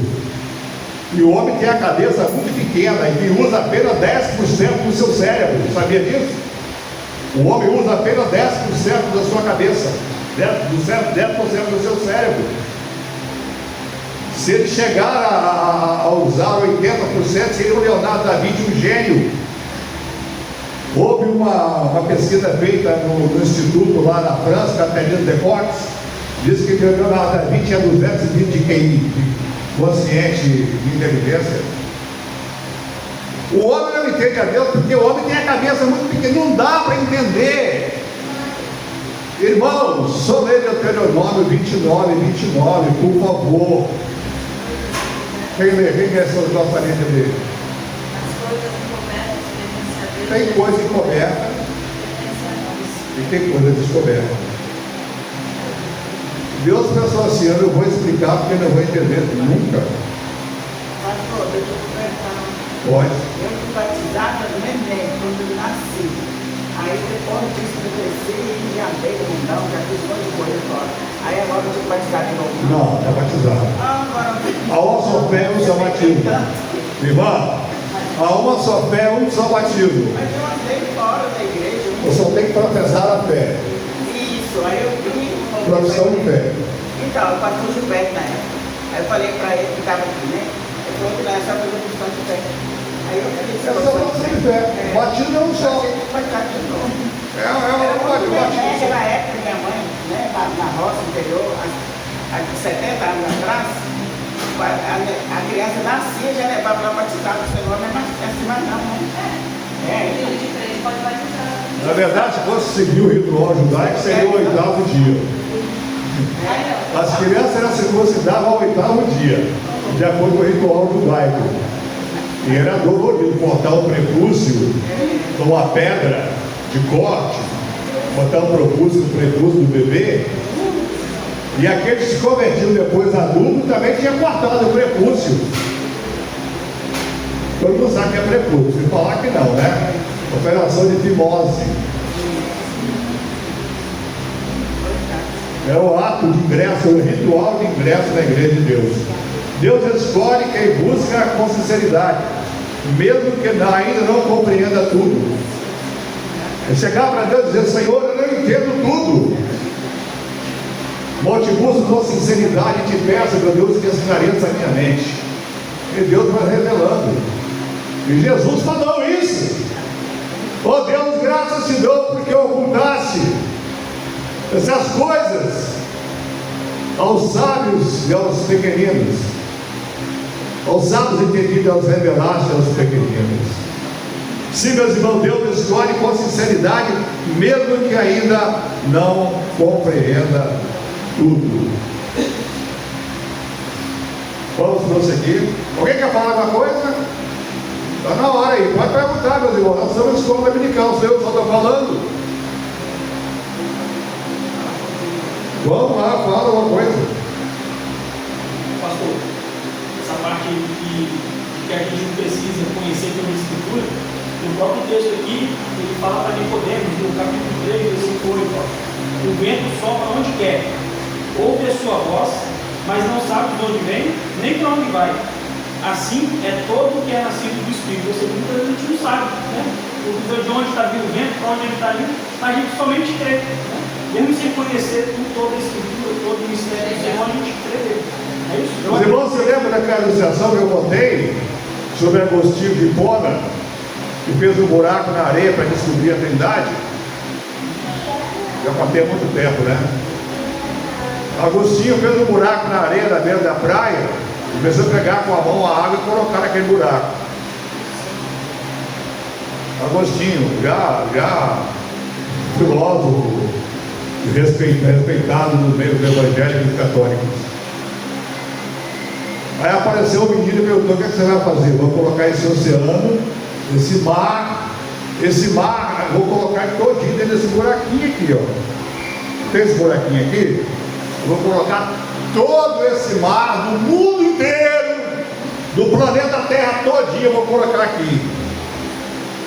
Speaker 1: e o homem tem a cabeça muito pequena e usa apenas 10% do seu cérebro. Sabia disso? O homem usa apenas 10% da sua cabeça, 10% do seu cérebro. Se ele chegar a usar 80%, seria o Leonardo da Vinci um gênio. Houve uma pesquisa feita no instituto lá na França, Catherine Descartes, diz que o Leonardo da Vinci é 220 de QI, consciente de inteligência. O homem não entende a Deus porque o homem tem a cabeça muito pequena, não dá para entender. Irmãos, só leia Deuteronômio 29, por favor. Quem gostaria de ler? Tem coisa encoberta e tem coisa descoberta. Deus pensou assim: eu não vou explicar porque eu não vou entender nunca.
Speaker 4: Pastor, deixa eu conversar.
Speaker 1: Pode.
Speaker 4: Eu fui batizada no neném, quando eu nasci. Aí depois disso eu cresci e já dei não, já fiz coisa de correr fora. Aí agora eu tenho que batizar de novo.
Speaker 1: Não, está batizado.
Speaker 4: Agora eu tenho que...
Speaker 1: A uma só fé, um só batismo. Irmã, a uma só fé, um só batismo.
Speaker 4: Mas eu andei fora da igreja.
Speaker 1: Você só tem que professar a fé.
Speaker 4: Isso, aí eu vim.
Speaker 1: Profissão de fé.
Speaker 4: Então, o pastor Gilberto na época. Aí eu falei para ele que estava aqui, né? Ele falou que nessa foi a profissão de fé. Aí eu falei,
Speaker 1: É só profissão de fé. Batismo é um só.
Speaker 4: Naquela época, minha mãe, né, na roça interior, há 70 anos atrás, a criança nascia e já levava para batizar o Senhor, mas assim, mas não, né?
Speaker 3: Pode batizar.
Speaker 1: Na verdade, se fosse seguir o ritual judaico, seria o 8º dia. As crianças eram circuncidadas ao 8º dia, de acordo com o ritual judaico. E era dolorido cortar o prepúcio com uma pedra de corte, cortar o prepúcio do bebê. E aquele que se convertiu depois adulto também tinha cortado o prepúcio. Todo mundo sabe que é prepúcio, se falar que não, né? Operação de fimose. É o ato de ingresso, o ritual de ingresso na igreja de Deus. Deus escolhe quem busca com sinceridade, mesmo que ainda não compreenda tudo. É chegar para Deus e dizer: Senhor, eu não entendo tudo. Mas te busco com sinceridade e te peço, meu Deus, que esclareça a minha mente. E Deus vai revelando. E Jesus falou isso. Oh Deus, graças te dou porque ocultaste essas coisas aos sábios e aos pequeninos. Aos sábios entendidos, aos revelaste aos pequeninos. Sim, meus irmãos, Deus escolhe com sinceridade, mesmo que ainda não compreenda tudo. Vamos prosseguir. Alguém quer falar alguma coisa? Está na hora aí, pode perguntar, meus irmãos. Nós estamos na escola dominical, eu só estou falando. Vamos lá, fala alguma coisa.
Speaker 5: Pastor, essa parte aí que a gente precisa conhecer pela Escritura, no próprio texto aqui, ele fala para Nicodemos, no capítulo 3, versículo 8, o vento sopra onde quer, ouve a sua voz, mas não sabe de onde vem, nem para onde vai. Assim é todo o que é nascido do Espírito. Ou seja, muitas vezes a gente não sabe, né? De onde está vindo o vento, para onde ele está indo, mas a gente somente crê, né? Mesmo sem conhecer toda a Escritura, todo o mistério do Senhor, a gente crê nele. É isso?
Speaker 1: Os irmãos se lembram daquela ilustração que eu contei sobre Agostinho de Hipona, que fez um buraco na areia para descobrir a Trindade? Já contei há muito tempo, né? Agostinho fez um buraco na areia da beira da praia, começou a pegar com a mão a água e colocar naquele buraco. Agostinho, já filósofo, respeitado no meio dos evangélicos e católicos. Aí apareceu o menino e perguntou: o que você vai fazer? Vou colocar esse oceano, esse mar, vou colocar todinho dentro desse buraquinho aqui, ó. Tem esse buraquinho aqui? Eu vou colocar todo esse mar do mundo inteiro, do planeta Terra todinho, eu vou colocar aqui.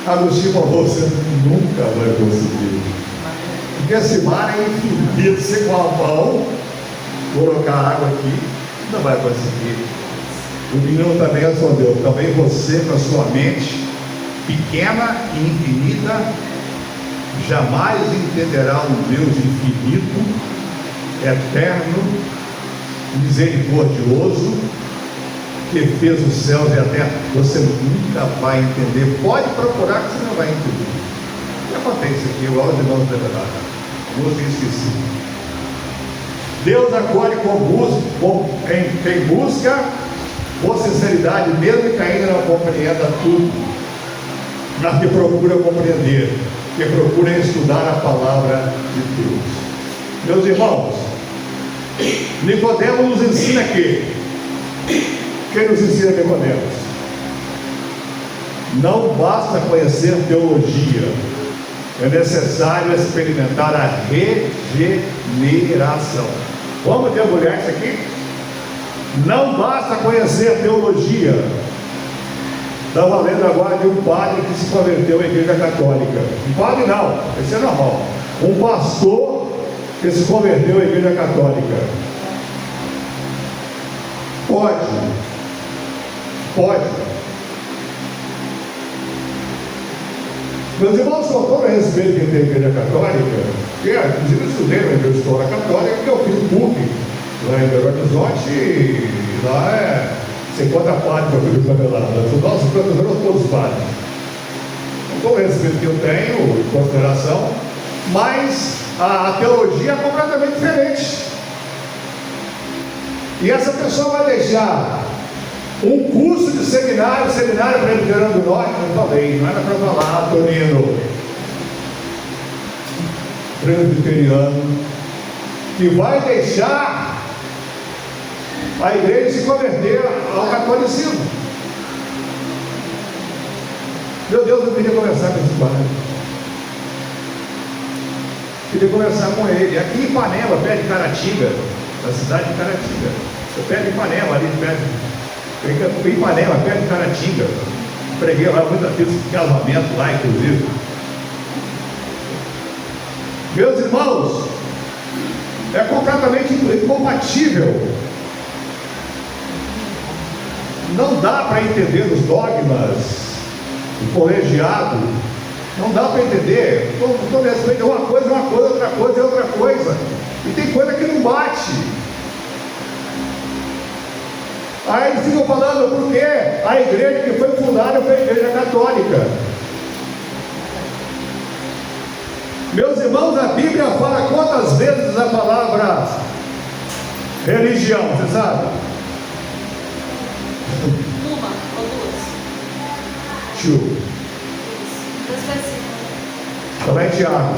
Speaker 1: Agostinho falou: você nunca vai conseguir, porque esse mar é infinito. Você com a mão colocar água aqui, não vai conseguir. O menino também respondeu: também você, com a sua mente pequena e infinita, jamais entenderá um Deus infinito, eterno, misericordioso, que fez os céus e a terra. Você nunca vai entender. Pode procurar que você não vai entender. O que acontece aqui? Igual os irmãos revelaram. Não se esqueci. Deus acolhe quem busca com sinceridade, mesmo que ainda não compreenda tudo, mas que procura compreender, que procura estudar a palavra de Deus. Meus irmãos, Nicodemos nos ensina aqui. Quem nos ensina Nicodemos? Não basta conhecer teologia, é necessário experimentar a regeneração. Vamos mergulhar isso aqui? Não basta conhecer teologia. Estava lendo agora de um padre que se converteu à igreja católica. Um padre não, esse é normal. Um pastor que se converteu à igreja católica. Pode. Meus irmãos, com todo respeito que tem a igreja católica, que inclusive eu estudei na igreja história católica, porque eu fiz PUC lá em Belo Horizonte, e lá é 50 padres para fazer canelada. São nossos professores, todos padres. Com todo respeito que eu tenho, em consideração, mas a teologia é completamente diferente. E essa pessoa vai deixar um curso de seminário presbiteriano do Norte, não falei, não era para falar, Tonino, presbiteriano, que vai deixar a igreja se converter ao catolicismo. Meu Deus, eu queria conversar com esse padre. Queria conversar com ele. Aqui em Ipanema, perto de Caratinga, na cidade de Caratinga. Perto de Ipanema, ali perto. Ipanema, perto de Caratinga. Preguei lá muitas vezes casamento lá, inclusive. Meus irmãos, é completamente incompatível. Não dá para entender os dogmas do colegiado. Não dá para entender. Todo respeito, uma coisa é uma coisa, outra coisa é outra coisa. E tem coisa que não bate. Aí eles ficam falando porque a igreja que foi fundada foi a igreja católica. Meus irmãos, a Bíblia fala quantas vezes a palavra religião, você sabe?
Speaker 3: Uma ou duas?
Speaker 1: Two.
Speaker 3: Duas versículos.
Speaker 1: Também Tiago.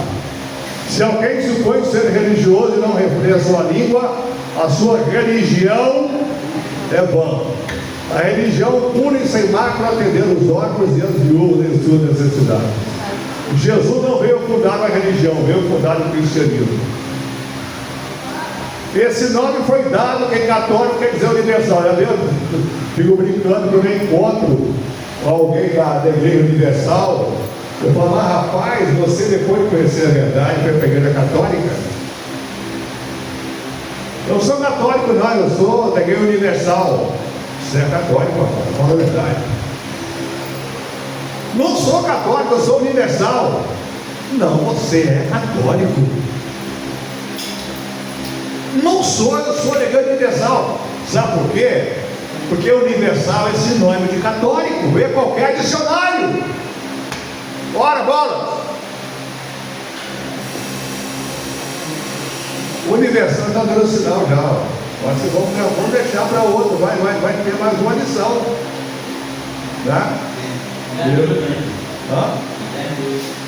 Speaker 1: Se alguém supõe ser religioso e não refreia a sua língua, a sua religião é vã. A religião pura e sem mácula atender os órfãos e as viúvas em sua necessidade. Jesus não veio fundar a religião, veio fundar o cristianismo. Esse nome foi dado, que é católico quer dizer universal. Eu fico brincando que eu encontro alguém da igreja universal. Eu falo, rapaz, você depois de conhecer a verdade foi para a igreja católica? Eu sou católico não, eu sou da igreja universal. Você é católico, rapaz, fala a verdade. Não sou católico, eu sou universal. Não, você é católico. Não sou, eu sou da igreja universal. Sabe por quê? Porque universal é sinônimo de católico. Vê qualquer dicionário. Bora, bola! O universal está dando sinal já. Ó. Vamos deixar para outro. Vai ter mais uma lição. Tá?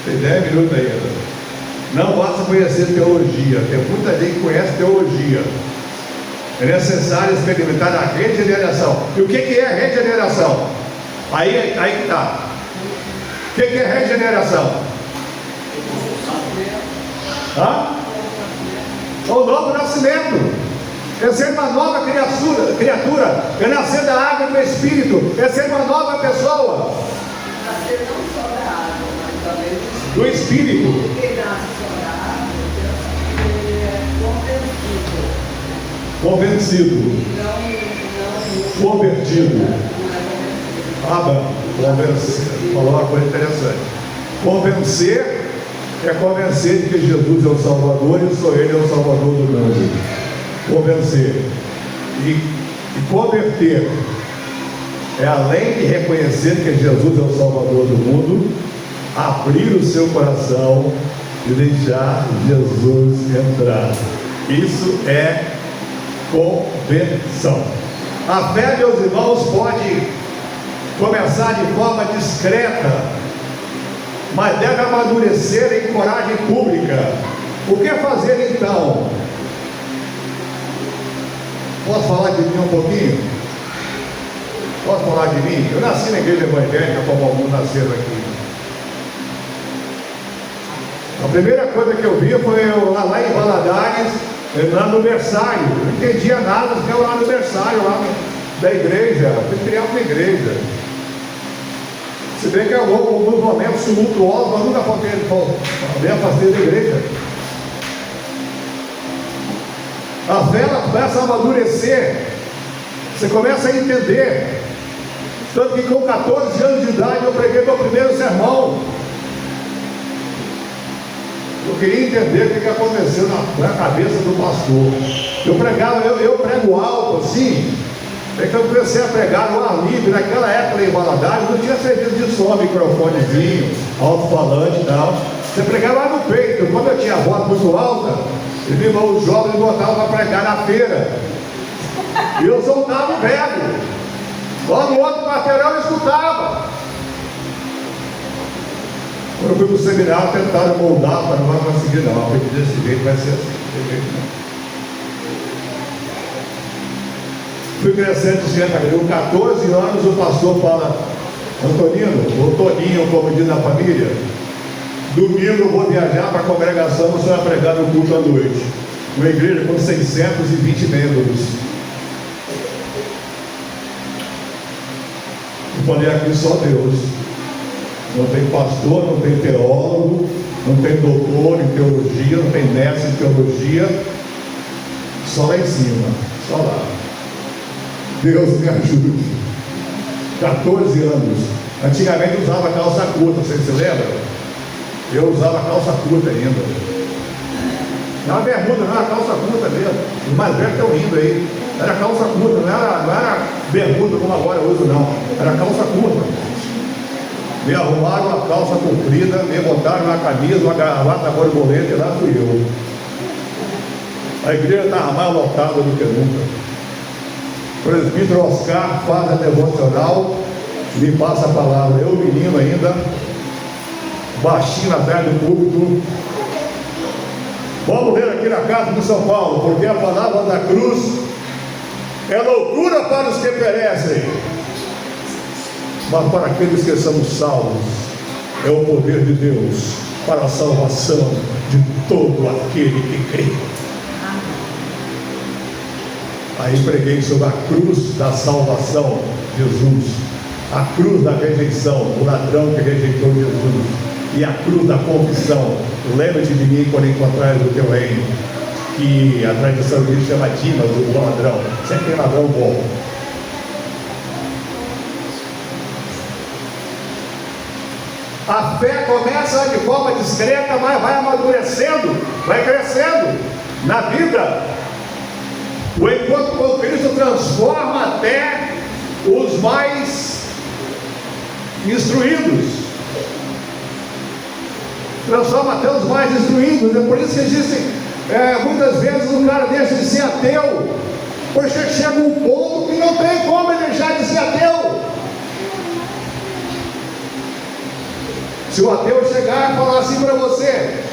Speaker 1: Tem 10 minutos ainda. Não basta conhecer teologia. Tem muita gente que conhece teologia. É necessário experimentar a regeneração. E o que é regeneração? Aí que está. O que é regeneração? O novo nascimento. É ser uma nova criatura. É nascer da água e do Espírito. É ser uma nova pessoa.
Speaker 6: Nascer não só da água, mas também
Speaker 1: do Espírito.
Speaker 6: Porque nasce só da água, ele é
Speaker 1: convencido. Convertido. Convencer. Falou uma coisa interessante. Convencer é convencer de que Jesus é o Salvador e só Ele é o Salvador do mundo. Convencer. E converter é, além de reconhecer que Jesus é o Salvador do mundo, abrir o seu coração e deixar Jesus entrar. Isso é conversão. A fé, meus irmãos, pode começar de forma discreta, mas deve amadurecer em coragem pública. O que fazer então? Posso falar de mim um pouquinho? Posso falar de mim? Eu nasci na igreja evangélica, como alguns nasceram aqui. A primeira coisa que eu vi foi lá em Valadares, lá no berçário. Eu não entendia nada, eu lá no berçário, lá da igreja. Eu fui criar uma igreja. Se bem que alguns momentos tumultuosos, eu nunca afastei da igreja. A fé ela começa a amadurecer. Você começa a entender. Tanto que com 14 anos de idade eu preguei meu primeiro sermão. Eu queria entender o que aconteceu na cabeça do pastor. Eu prego alto assim. É que eu comecei a pregar no ar livre. Naquela época em Valadares não tinha serviço de som, microfonezinho, alto-falante e tal. Você pregava lá no peito. Quando eu tinha a voz muito alta, os jovens botavam para pregar na feira. E eu soltava o verbo. Lá no outro quarteirão eu escutava. Quando eu fui para o seminário, tentaram moldar, para não vai conseguir não. Eu falei, desse jeito vai ser assim, desse jeito não. Fui crescendo, com 14 anos, o pastor fala, Antonino, ou Toninho, como diz na família, domingo eu vou viajar para a congregação, você vai pregar no culto à noite. Uma igreja com 620 membros. Eu falei aqui só Deus. Não tem pastor, não tem teólogo, não tem doutor em teologia, não tem mestre em teologia. Só lá em cima, só lá. Deus me ajude. 14 anos. Antigamente eu usava calça curta, vocês se lembram? Eu usava calça curta ainda. Não era bermuda, não era calça curta mesmo. Os mais velhos estão rindo aí. Era calça curta, não era bermuda como agora eu uso, não. Era calça curta. Me arrumaram uma calça comprida, me botaram uma camisa, uma gravata borboleta e lá fui eu. A igreja estava mais lotada do que nunca. O presbítero Oscar faz a devocional, me passa a palavra. Eu, menino ainda, baixinho atrás do púlpito. Vamos ler aqui na carta de São Paulo, porque a palavra da cruz é loucura para os que perecem, mas para aqueles que são salvos é o poder de Deus para a salvação de todo aquele que crê. Aí preguei sobre a cruz da salvação, Jesus, a cruz da rejeição, o ladrão que rejeitou Jesus, e a cruz da confissão. Lembra-te de mim quando encontrares o teu reino, que a tradição diz chama Dimas, o bom ladrão. Sempre tem ladrão bom. A fé começa de forma discreta, mas vai amadurecendo, vai crescendo na vida. O encontro com Cristo transforma até os mais instruídos. Transforma até os mais instruídos. É por isso que existem, muitas vezes o cara deixa de ser ateu, porque chega um ponto que não tem como ele deixar de ser ateu. Se o ateu chegar e falar assim para você: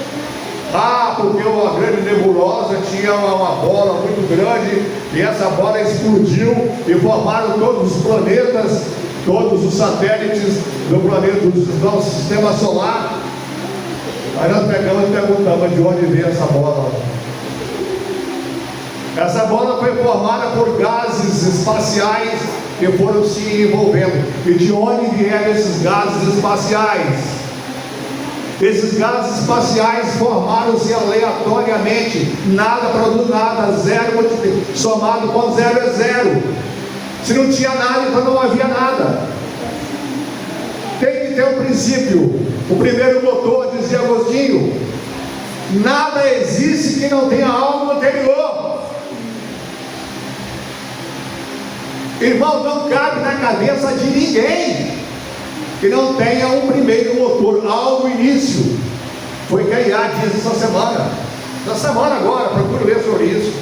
Speaker 1: porque uma grande nebulosa tinha uma bola muito grande e essa bola explodiu e formaram todos os planetas, todos os satélites do planeta, do nosso sistema solar. Aí nós pegamos e perguntamos de onde veio essa bola. Essa bola foi formada por gases espaciais que foram se envolvendo. E de onde vieram esses gases espaciais? Esses gases espaciais formaram-se aleatoriamente. Nada produz nada, zero somado com zero é zero. Se não tinha nada, então não havia nada. Tem que ter um princípio. O primeiro motor, dizia Agostinho: nada existe que não tenha algo anterior. Irmão, não cabe na cabeça de ninguém que não tenha um primeiro motor, algo início. Foi que a IA disse essa semana agora, procuro ler sobre isso,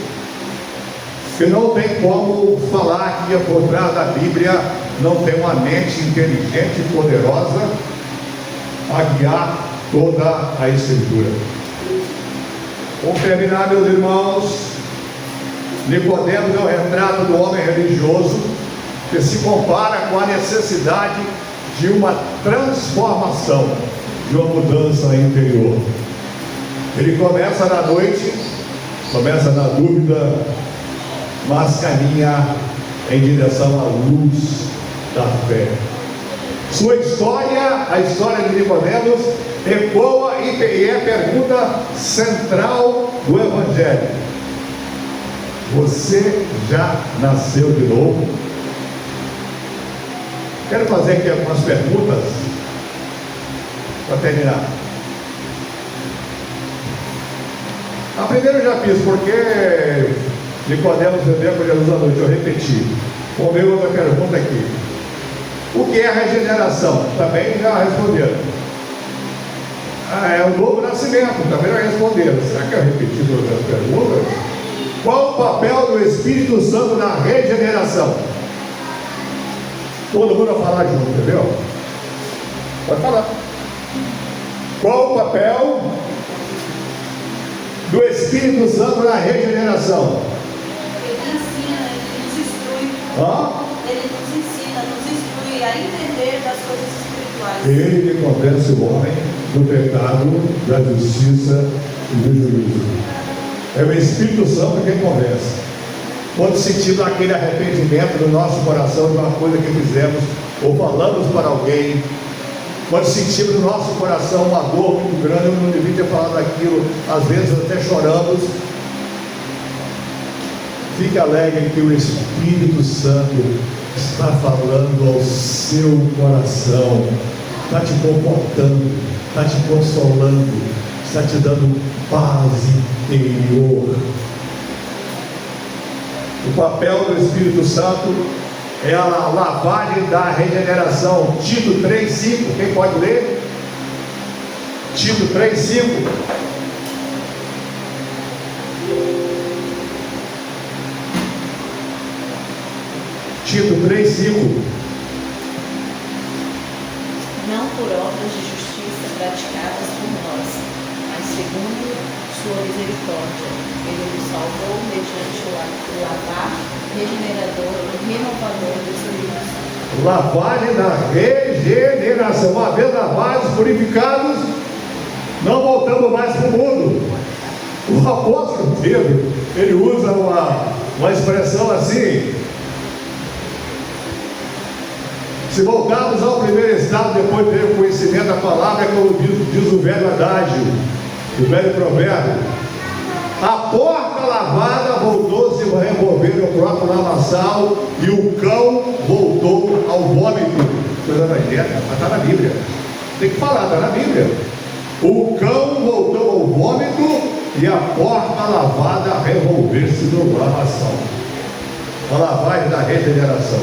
Speaker 1: que não tem como falar que por trás da Bíblia não tem uma mente inteligente e poderosa a guiar toda a Escritura. Vamos terminar, meus irmãos. Nicodemos é o retrato do homem religioso que se compara com a necessidade de uma transformação, de uma mudança interior. Ele começa na noite, começa na dúvida, mas caminha em direção à luz da fé. Sua história, a história de Nicodemos, ecoa e é pergunta central do Evangelho: você já nasceu de novo? Quero fazer aqui algumas perguntas para terminar. A primeira eu já fiz, porque Nicodemos vendeu com Jesus à noite, eu repeti. Vamos ver outra pergunta aqui. O que é a regeneração? Também já responderam. É o novo nascimento, também já responderam. Será que eu repeti outras perguntas? Qual o papel do Espírito Santo na regeneração? Todo mundo vai falar junto, entendeu? Pode falar. Qual o papel do Espírito Santo na regeneração?
Speaker 3: Ele ensina, ele nos instrui.
Speaker 1: Hã?
Speaker 3: Ele nos ensina, nos instrui a entender poder das coisas espirituais.
Speaker 1: Ele que convence o homem do pecado, da justiça e do juízo. É o Espírito Santo quem convence. Quando sentimos aquele arrependimento no nosso coração de uma coisa que fizemos ou falamos para alguém, quando sentimos no nosso coração uma dor muito grande, eu não devia ter falado aquilo, às vezes até choramos, fique alegre que o Espírito Santo está falando ao seu coração, está te confortando, está te consolando, está te dando paz interior. O papel do Espírito Santo é a lavagem da regeneração. Tito 3,5, quem pode ler? Tito 3,5. Tito 3,5.
Speaker 3: Não por obras de justiça praticadas por nós, mas segundo sua misericórdia, ele nos salvou mediante o lavar regenerador e renovador do Espírito Santo.
Speaker 1: Lavagem da regeneração. Uma vez lavados, purificados, não voltamos mais para o mundo. O apóstolo Pedro, ele usa uma expressão assim: se voltarmos ao primeiro estado depois de ter o conhecimento da palavra, é como diz o velho adágio, o velho provérbio: a porca lavada voltou-se a revolver no próprio lamaçal, e o cão voltou ao vômito. Coisa da dieta, mas está na Bíblia. Tem que falar, está na Bíblia. O cão voltou ao vômito e a porca lavada a revolver-se no lamaçal. A lavagem da regeneração.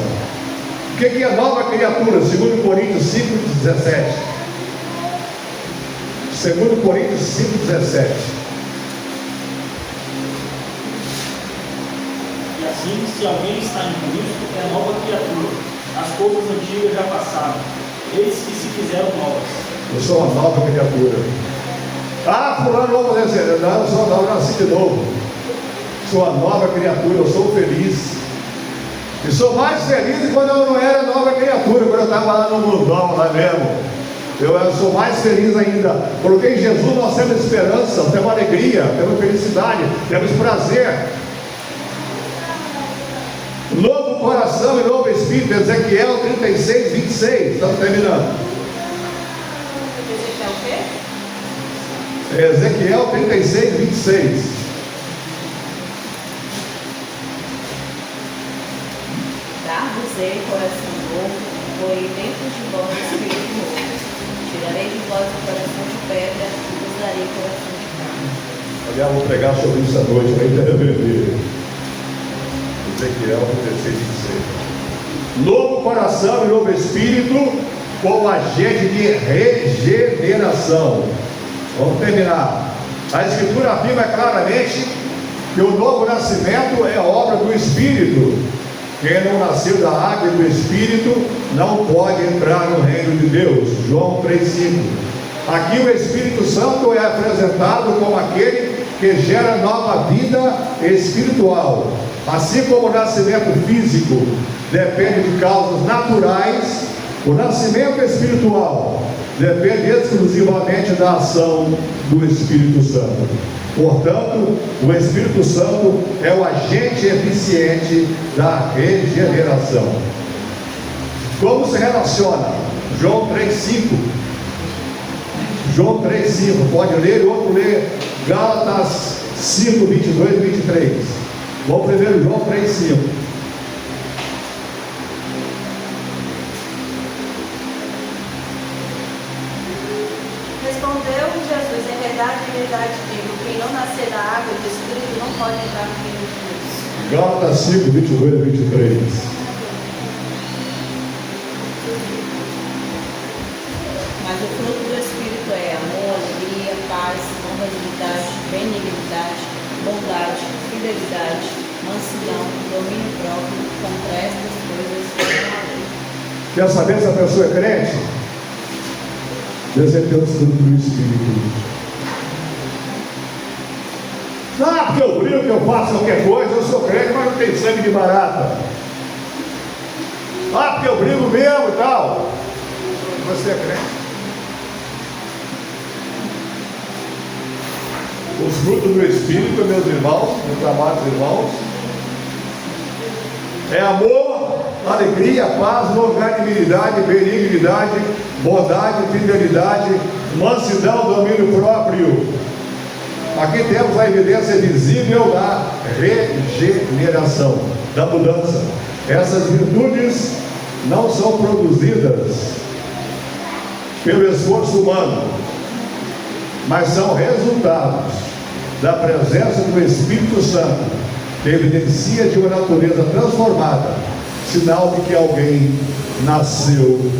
Speaker 1: O que é nova criatura? 2 Coríntios 5,17. 2 Coríntios 5,17.
Speaker 5: E assim, se alguém está em Cristo, é nova criatura. As coisas antigas já passaram, eis que se fizeram novas.
Speaker 1: Eu sou uma nova criatura. Ah, fulano, vamos dizer, não, eu sou nova, eu nasci de novo. Sou uma nova criatura, eu sou feliz. E sou mais feliz do que quando eu não era nova criatura, quando eu estava lá no mundão, lá mesmo. Eu sou mais feliz ainda, porque em Jesus nós temos esperança, temos alegria, temos felicidade, temos prazer. Novo coração e novo espírito, Ezequiel 36, 26. Estamos terminando.
Speaker 3: Ezequiel o quê?
Speaker 1: Ezequiel 36, 26.
Speaker 3: Dar-vos-ei coração novo, porei dentro de vós espírito novo. Tirarei de vós o coração de pedra e vos darei coração de carne.
Speaker 1: Aliás, vou pregar sobre isso à noite, vai entender. Ezequiel 36, 26. Novo coração e novo espírito, como agente de regeneração. Vamos terminar. A Escritura afirma claramente que o novo nascimento é obra do Espírito. Quem não nasceu da água e do Espírito não pode entrar no reino de Deus. João 3,5. Aqui o Espírito Santo é apresentado como aquele que gera nova vida espiritual. Assim como o nascimento físico depende de causas naturais, o nascimento espiritual depende exclusivamente da ação do Espírito Santo. Portanto, o Espírito Santo é o agente eficiente da regeneração. Como se relaciona? João 3,5. João 3,5. Pode ler, o outro lê Gálatas 5, 22 e 23. Vamos primeiro João 3,5.
Speaker 3: Respondeu Jesus: em verdade, digo, quem não nascer da água e do Espírito não pode entrar no reino de Deus.
Speaker 1: Gálatas 5, 22 e 23.
Speaker 3: Mas o fruto do Espírito é amor, alegria, paz, longanimidade, benignidade, bondade, fidelidade, mansidão, domínio próprio. Contra estas coisas não há lei.
Speaker 1: Quer saber se a pessoa é crente? Deus é o fruto do Espírito. Ah, porque eu brinco, que eu faço qualquer coisa, eu sou crente, mas não tenho sangue de barata. Ah, porque eu brigo mesmo e tal. você é crente. Os frutos do Espírito, meus irmãos, meus amados irmãos, é amor, alegria, paz, longanimidade, benignidade, bondade, fidelidade, mansidão, domínio próprio. Aqui temos a evidência visível da regeneração, da mudança. Essas virtudes não são produzidas pelo esforço humano, mas são resultados da presença do Espírito Santo, que evidencia de uma natureza transformada, sinal de que alguém nasceu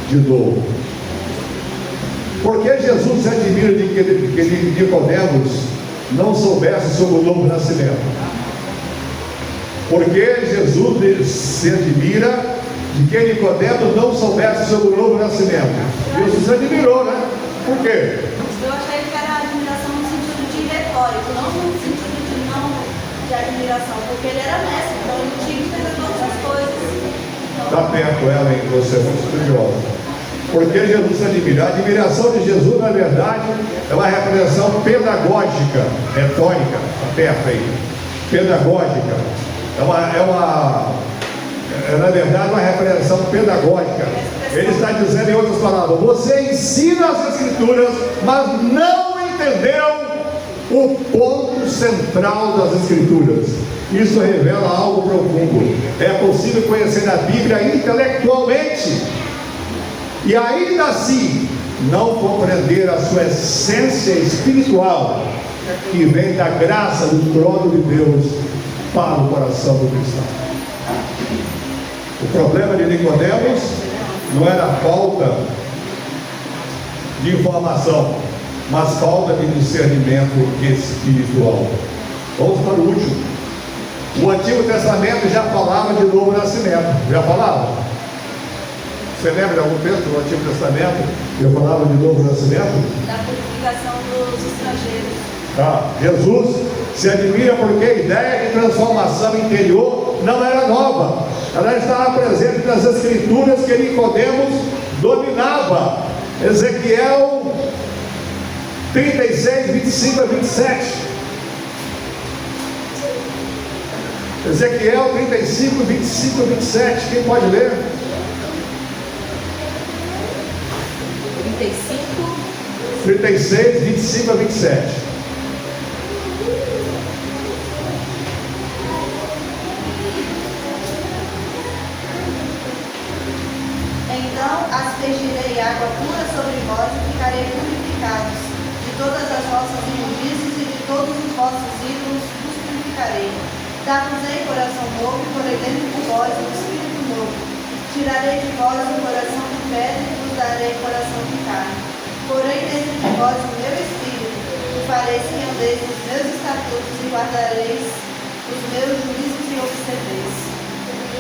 Speaker 1: de novo. Por que Jesus se admira de que Nicodemos não soubesse sobre o novo nascimento? Porque Jesus se admira de que Nicodemos não soubesse sobre o novo nascimento. Jesus se admirou, né? Por quê?
Speaker 3: Eu achei que era admiração no sentido de retórico, não no sentido de admiração, porque ele era mestre, então ele tinha que entender todas as coisas.
Speaker 1: Está perto, Ellen, você é muito estudiosa. Porque Jesus se admira. A admiração de Jesus, na verdade, é uma repreensão pedagógica, retórica, está perto aí, pedagógica. Na verdade, uma repreensão pedagógica. Ele está dizendo, em outras palavras, você ensina as Escrituras, mas não entendeu o ponto central das Escrituras. Isso revela algo profundo. É possível conhecer a Bíblia intelectualmente e ainda assim não compreender a sua essência espiritual, que vem da graça do trono de Deus para o coração do cristão. O problema de Nicodemos não era falta de informação, mas falta de discernimento espiritual. Vamos para o último. O Antigo Testamento já falava de novo nascimento. Já falava? Você lembra de algum texto do Antigo Testamento que eu falava de novo nascimento?
Speaker 3: Da purificação dos estrangeiros.
Speaker 1: Jesus se admira porque a ideia de transformação interior não era nova. Ela estava presente nas Escrituras que Nicodemos dominava. Ezequiel 36, 25 a 27. Ezequiel 35, 25 a 27. Quem pode ler? 36, 25 a 27.
Speaker 3: Então aspergirei água pura sobre vós e ficarei purificados. De todas as vossas imundícies e de todos os vossos ídolos vos purificarei. Dar-vos-ei coração novo e porei dentro de vós um espírito novo. Tirarei de vós um coração de pedra e vos darei coração de carne. Porei dentro de vós o meu espírito e fareis que andeis nos meus estatutos e guardareis os meus juízos e observeis.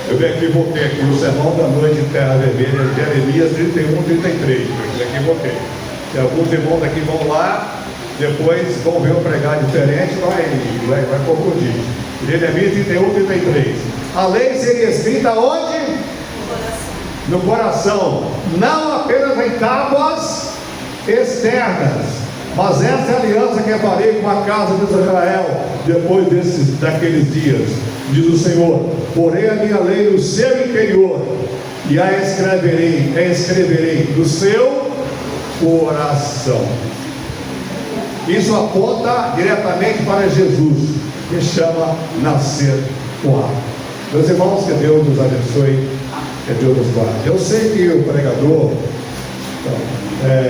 Speaker 1: Eu me equivoquei aqui no sermão da noite em Terra Vermelha, Jeremias 31, 33. Eu me equivoquei. E alguns irmãos aqui vão lá, depois vão ver eu pregar diferente, vai confundir. Jeremias 31, 33. A lei seria escrita onde? No coração. Não apenas em tábuas externas, mas essa é a aliança que eu farei com a casa de Israel depois daqueles dias, diz o Senhor. Porém a minha lei no seu interior e a escreverei no seu coração. Isso aponta diretamente para Jesus, que chama nascer com água. Meus irmãos, que Deus nos abençoe, que Deus nos guarde. Eu sei que o pregador